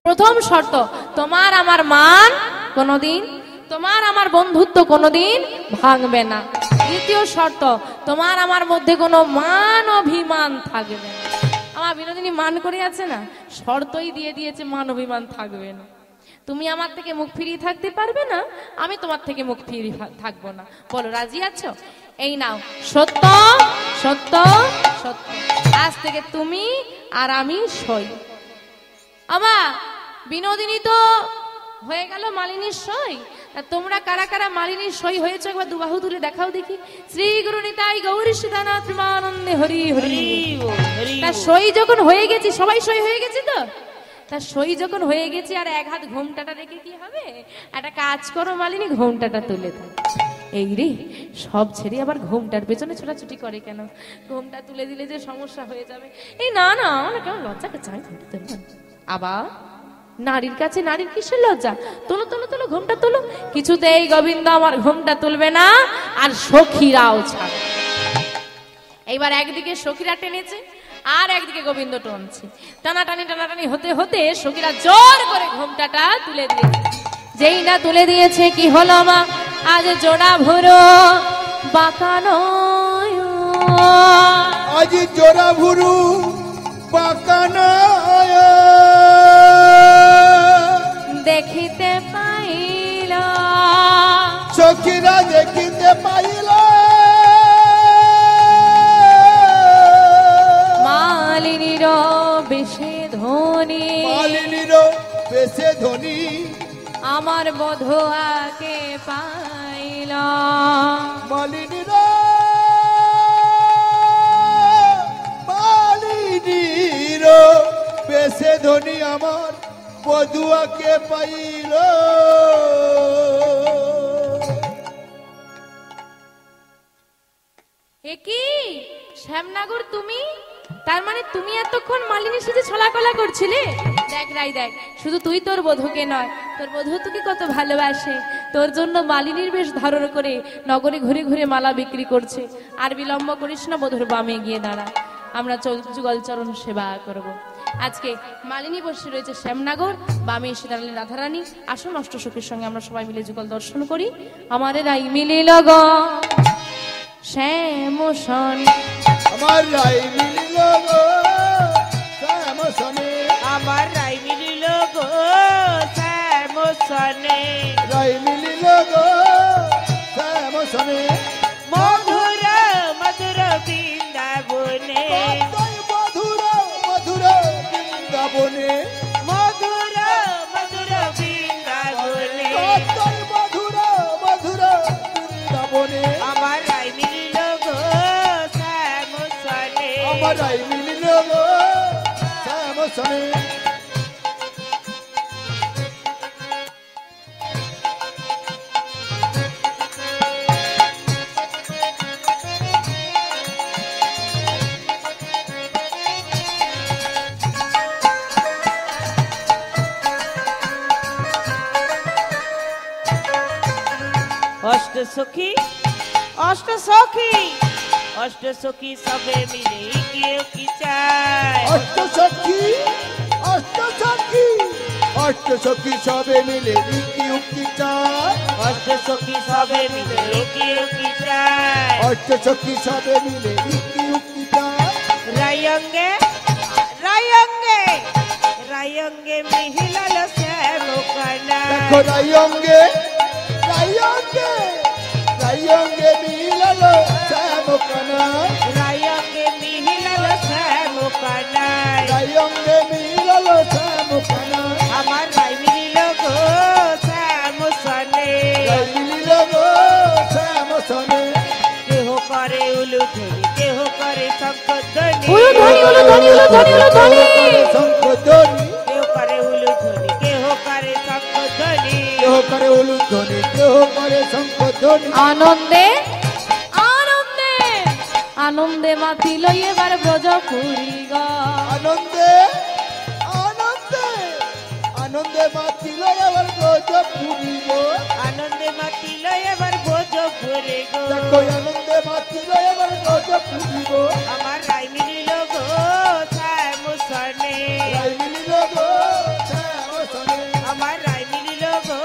A: প্রথম শর্ত, তোমার আমার মান কোনোদিন, তোমার আমার বন্ধুত্ব কোনোদিন ভাঙবে না। দ্বিতীয় শর্ত, তোমার আমার মধ্যে কোনো মান অভিমান থাকবে না। আমার বিনোদিনী মান করে আছে না, শর্তই দিয়ে দিয়েছে মান অভিমান থাকবে না। তুমি আমার থেকে মুখ ফিরিয়ে থাকতে পারবে না, আমি তোমার থেকে মুখ ফিরিয়ে থাকবো না। বলো রাজি আছো? এই নাও, সত্য সত্য সত্য, আজ থেকে তুমি আর আমি সই। আমা বিনোদিনী তো হয়ে গেল মালিনীর সই, তা তোমরা কারা কারা মালিনীর সই হয়েছে একবার দুবাহু তুলে দেখাও দেখি। শ্রী গুরু নিতাই গৌরী সীতানাথ প্রেমানন্দে হরি হরি। তা সই যখন হয়ে গেছি, সবাই সই হয়ে গেছি তো, তা সই যখন হয়ে গেছি আর এক হাত ঘোমটাটা রেখে কি হবে, একটা কাজ করো মালিনী, ঘোমটাটা তুলে দাও। এই রে, সব ছেড়ে আবার ঘোমটার পেছনে ছোটাছুটি করে কেন? ঘোমটা তুলে দিলে যে সমস্যা হয়ে যাবে। এই না না, আমরা কেমন লজ্জাকে চাই ঘোমটা। আবার নারীর কাছে নারীর কিসের লজ্জা? তোলো তোলো তোলো, ঘোমটা তোলো। কিছুতেই গোবিন্দ আমার ঘোমটা তুলবে না, আর সখীরাও ছাড়। এইবার একদিকে সখীরা টেনেছে আর একদিকে গোবিন্দ টানছে। টানাটানি টানাটানি হতে হতে সখীরা জোর করে ঘোমটাটা তুলে দিয়েছে। যেই না তুলে দিয়েছে, কি হলো মা, আজ জোড়া ভুরো বাঁকানো,
B: আজ জোড়া ভুরু বাঁকানো
A: দেখিতে পাইল,
B: সখীরা দেখিতে পাইল,
A: মালিনীর বেশে ধনী,
B: মালিনীর বেশে ধনী,
A: আমার বধুয়াকে পাইল,
B: মালিনীর মালিনীর বেশে ধনী, আমার বধুয়াকে পাইল।
A: এ কি শ্যামনগর তুমি? তার মানে তুমি এতক্ষণ মালিনীর সাথে ছলাকলা করছিলে? দেখ রাই দেখ, শুধু তুই তোর বধূকে নয়, তোর বধূ তোকে কত ভালোবাসে, তোর জন্য মালিনীর বেশ ধারণ করে নগরে ঘুরে ঘুরে মালা বিক্রি করছে। আর বিলম্ব করিস না, বধূর বামে গিয়ে দাঁড়া, আমরা যুগলচরণ সেবা করব। আজকে মালিনী বসে রয়েছে শ্যামনগর, বামে এসে দাঁড়ালেন রাধারানী। আসুন অষ্টসখীর সঙ্গে আমরা সবাই মিলে যুগল দর্শন করি। আমার রাই মিলিল গো শ্যাম সনে,
B: আমার রাই মিলিল গো শ্যাম সনে,
C: আমার রাই মিলিল গো শ্যাম সনে,
B: রাই মিলিল গো শ্যাম সনে,
C: মধুর মধুর বৃন্দাবনে,
B: কতই মধুর মধুর বৃন্দাবনে,
C: মধুর মধুর বৃন্দাবনে,
B: কতই মধুর মধুর বৃন্দাবনে,
C: আমার রাই মিলিল গো শ্যাম সনে,
B: আমার রাই মিলিল গো শ্যাম সনে।
C: অষ্ট সখী অষ্ট সখী অষ্ট সখী সবে মিলে কেউ কি চায়,
B: অষ্ট সখী অষ্ট সখী অষ্ট সখী সবে মিলে ইকি উকি চায়,
C: অষ্ট সখী সবে মিলে কেউ কি চায়,
B: অষ্ট সখী সবে মিলে ইকি উকি চায়,
C: রায়ঙ্গে রায়ঙ্গে রায়ঙ্গে মিহিলাল শ্যাম কনা,
B: দেখো রায়ঙ্গে রায়ঙ্গে রায়ঙ্গে মিলাল শ্যাম কানা,
C: রায়ঙ্গে মিহিলাল শ্যাম কনা,
B: রায়ঙ্গে মিলাল শ্যাম কানা,
C: আমার রাই মিলিল গো শ্যাম সনে,
B: রাই মিলিল গো শ্যাম সনে,
C: কেহ করে উলুধ্বনি কেহ করে শঙ্খধ্বনি,
A: উলুধ্বনি উলুধ্বনি উলুধ্বনি উলুধ্বনি,
B: শঙ্খধ্বনি,
C: কেহ করে উলুধ্বনি কেহ করে শঙ্খধ্বনি,
B: কেহ করে উলুধ্বনি কেহ করে শঙ্খধ্বনি,
A: আনন্দে আনন্দে আনন্দে মাতিল এবার ব্রজপুরী গো,
B: আনন্দে আনন্দে আনন্দে মাতিল এবার ব্রজপুরী গো,
C: আনন্দে মাতিল এবার ভোজপুরে গো,
B: দেখো আনন্দে মাতিল এবার ব্রজপুরী গো,
C: আমার রাই মিলিল গো শ্যাম সনে,
B: রাই মিলিল গো শ্যাম সনে,
C: আমার রাই মিলিল গো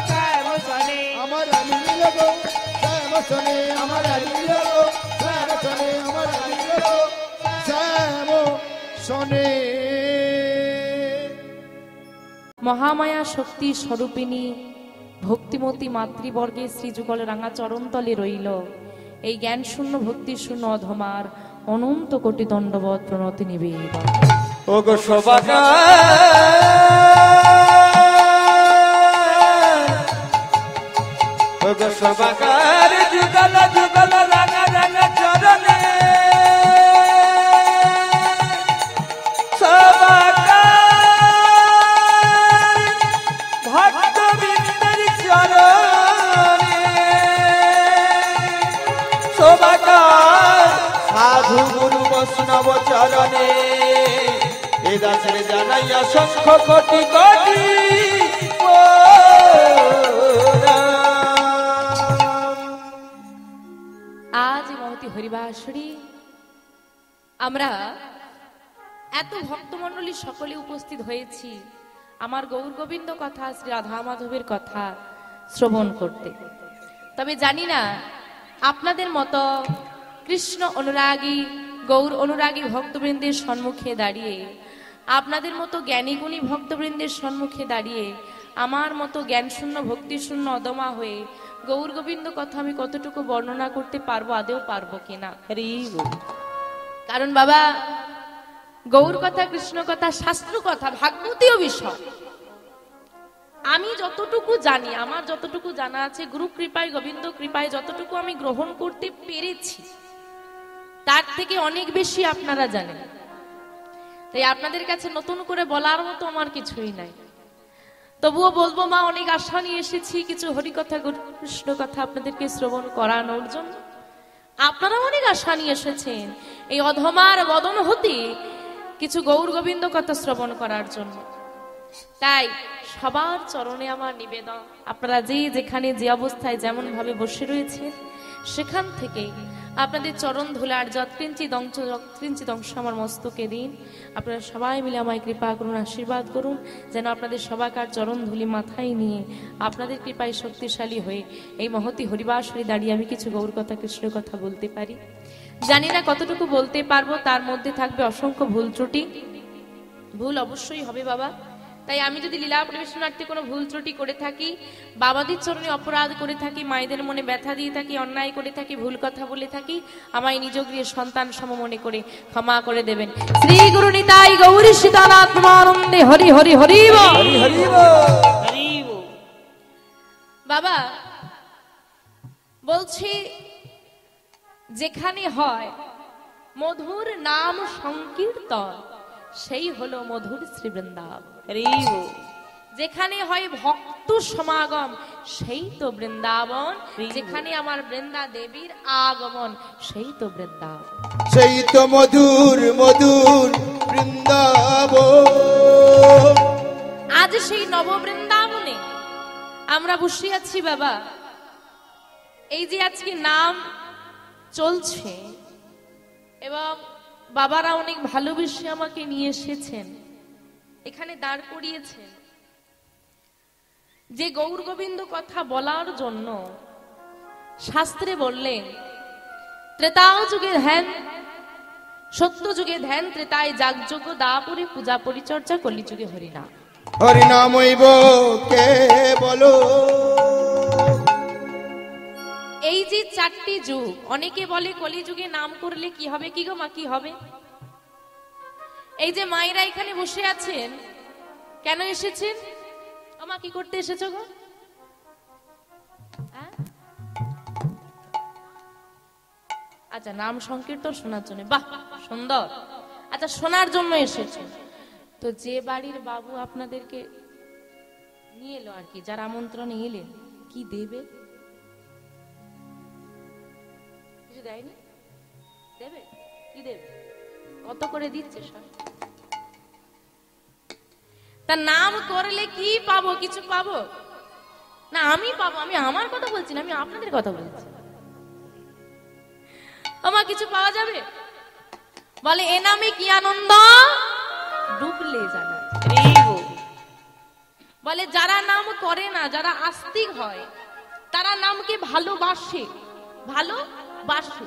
C: শ্যাম সনে,
B: আমার রাই মিলিল গো শ্যাম সনে, আমার রাই মিলিল গো শ্যাম সনে, আমার রাই মিলিল গো শ্যাম সনে।
A: মহামায়া শক্তি স্বরূপিণী ভক্তিমতী মাতৃবর্গে শ্রীযুগল রাঙা চরণতলে রইল এই জ্ঞান শূন্য ভক্তি শূন্য অধমার অনন্ত কোটি দণ্ডবত প্রণতি নিবেদন।
D: ওগো সবাকা ওগো সবাকার যুগল যুগল রাঙা রাঙা চরণে সবাকার ভক্ত বৃন্দের চরণে সবাকার সাধু গুরু বৈষ্ণব চরণে এ দাসের জানাইয়া শঙ্খ কোটি কোটি
A: আজ মহতি হরিবাসরী আমরা এত ভক্তমণ্ডলী সকলে উপস্থিত হয়েছি আমার গৌর গোবিন্দ কথা শ্রী রাধা মাধবের কথা শ্রবণ করতে। তবে জানি না আপনাদের মতো কৃষ্ণ অনুরাগী গৌর অনুরাগী ভক্তবৃন্দের সম্মুখে দাঁড়িয়ে, আপনাদের মতো জ্ঞানীগুণী ভক্তবৃন্দের সম্মুখে দাঁড়িয়ে আমার মতো জ্ঞানশূন্য ভক্তিশূন্য অদমা হয়ে গৌর গোবিন্দ কথা আমি কতটুকু বর্ণনা করতে পারবো, আদেও পারবো কিনা। কারণ বাবা গৌর কথা কৃষ্ণ কথা শাস্ত্র কথা ভাগবতীয় বিষয় আমি যতটুকু জানি, আমার যতটুকু জানা আছে গুরু কৃপায় গোবিন্দ কৃপায় যতটুকু আমি গ্রহণ করতে পেরেছি তার থেকে অনেক বেশি আপনারা জানেন। তাই আপনাদের কাছে নতুন করে বলার মতো আমার কিছুই নাই। তবুও বলবো মা, অনেক আশা নিয়ে এসেছি কিছু হরিকথা কৃষ্ণ কথা আপনাদেরকে শ্রবণ করানোর জন্য। আপনারা অনেক আশা নিয়ে এসেছেন এই অধমার বদন হতে কিছু গৌর গোবিন্দ কথা শ্রবণ করার জন্য। তাই সবার চরণে আমার নিবেদন, আপনারা যে যেখানে যে অবস্থায় যেমন ভাবে বসে রয়েছেন সেখান থেকে আপনাদের চরণ ধুলার যৎকিঞ্চিত অংশ আমার মস্তকে দিন। আপনারা সবাই মিলে আমায় কৃপা করুন, আশীর্বাদ করুন, যেন আপনাদের সবাকার চরণ ধুলি মাথায় নিয়ে আপনাদের কৃপায় শক্তিশালী হয়ে এই মহতি হরিবাসরে দাঁড়িয়ে আমি কিছু গৌর কথা কৃষ্ণের কথা বলতে পারি। জানি না কতটুকু বলতে পারবো, তার মধ্যে থাকবে অসংখ্য ভুল ত্রুটি। ভুল অবশ্যই হবে বাবা, তাই আমি যদি লীলা পরিবেশনার্থে কোনো ভুল ত্রুটি করে থাকি, বাবাদের চরণে অপরাধ করে থাকি, মায়েদের মনে ব্যথা দিয়ে থাকি, অন্যায় করে থাকি, ভুল কথা বলে থাকি, আমায় নিজ গৃহে সন্তান সম মনে করে ক্ষমা করে দেবেন। শ্রী গুরু নিতাই গৌরী সীতানাত্মানন্দে হরি হরি হরি বল।
D: হরি হরি বল।
A: বাবা বলছি, যেখানে হয় মধুর নাম সংকীর্তন সেই হলো মধুর শ্রী বৃন্দাবন। যেখানে হয় ভক্ত সমাগম সেই তো বৃন্দাবন। যেখানে আমার বৃন্দা দেবীর আগমন সেই তো বৃন্দাবন।
B: সেই তো মধুর মধুর বৃন্দাবন।
A: আজ সেই নব বৃন্দাবনে আমরা বসে আছি বাবা। এই যে আজকে নাম চলছে এবং বাবারা অনেক ভালোবেসে আমাকে নিয়ে এসেছেন, এখানে দাঁড় করিয়েছেন, যে গৌর গোবিন্দ কথা বলার জন্য শাস্ত্রে বললেন ত্রেতা যুগে ধ্যান, সত্য যুগে ধ্যান, ত্রেতায় যাগযজ্ঞ, দাপরে পূজা পরিচর্যা, কলিযুগে হরিনাম।
B: হরিনামইব কে বলো।
A: এই যে চারটি যুগ, অনেকে বলে কলিযুগে নাম করলে কি হবে, কি গো মা কি হবে? এই যে মায়েরা এখানে বসে আছেন, কেন এসেছেন? আমা কি করতে এসেছো গো? আচ্ছা, নাম সংকীর্তন শোনার জন্য, বাহ সুন্দর। আচ্ছা, শোনার জন্য এসেছেন। তো যে বাড়ির বাবু আপনাদেরকে নিয়ে এলো আর কি, যার আমন্ত্রণে এলেন, কি দেবে? কিছু দেয়নি? দেবে? কি দেবে? কত করে দিচ্ছে সব? তা নাম করলে কি পাবো? কিছু পাবো না? আমি পাবো? আমি আমার কথা বলছি না, আমি আপনাদের কথা বলছি। আমার কিছু পাওয়া যাবে? বলে এ নামে কি আনন্দ ডুবলে জানা। বলে যারা নাম করে না, যারা আস্তিক হয়, তারা নামকে ভালোবাসে, ভালোবাসে।